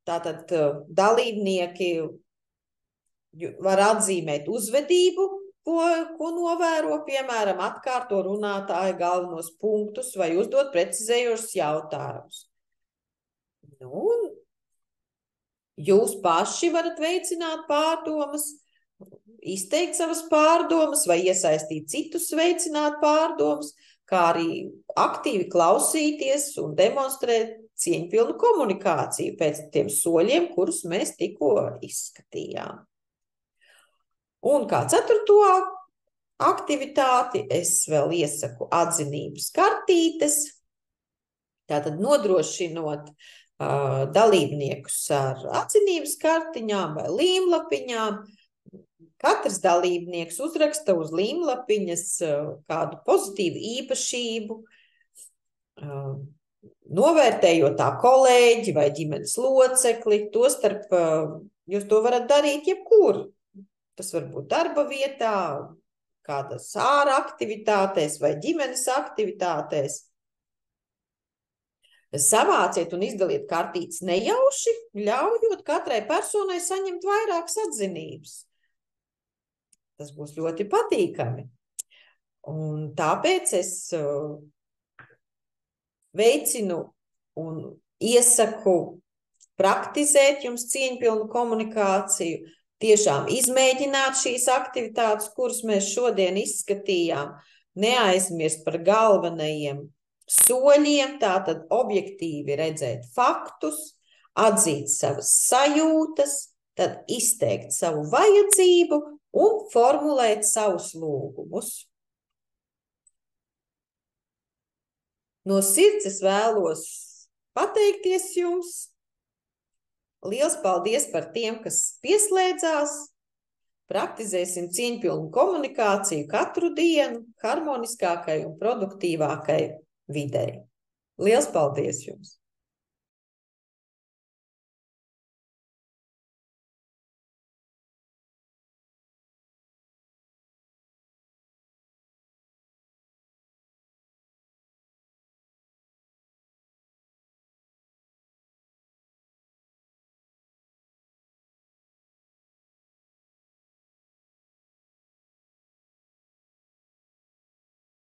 tātad dalībnieki var atzīmēt uzvedību, ko novēro, piemēram, atkārto runātāja galvenos punktus vai uzdot precizējošus jautājumus. Jūs paši varat veicināt pārdomas, izteikt savas pārdomas vai iesaistīt citus veicināt pārdomas, kā arī aktīvi klausīties un demonstrēt cieņpilnu komunikāciju pēc tiem soļiem, kurus mēs tikko izskatījām. Un kā 4. aktivitāti es vēl iesaku atzinības kartītes, tātad nodrošinot dalībniekus ar atzinības kartiņām vai līmlapiņām. Katrs dalībnieks uzraksta uz līmlapiņas kādu pozitīvu īpašību, novērtējot tā kolēģi vai ģimenes locekli, tostarp jūs to varat darīt jebkur. Tas var būt darba vietā, kādas ārā aktivitātēs vai ģimenes aktivitātēs. Savāciet un izdaliet kartītes nejauši, ļaujot katrai personai saņemt vairākas atzinības. Tas būs ļoti patīkami. Un tāpēc es veicinu un iesaku praktizēt jums cieņpilnu komunikāciju, tiešām izmēģināt šīs aktivitātes, kuras mēs šodien izskatījām, neaizmirst par galvenajiem soļiem, tātad objektīvi redzēt faktus, atzīt savas sajūtas, tad izteikt savu vajadzību un formulēt savus lūgumus. No sirds es vēlos pateikties jums. Liels paldies par tiem, kas pieslēdzās. Praktizēsim cieņpilnu komunikāciju katru dienu harmoniskākai un produktīvākai videi. Liels paldies jums!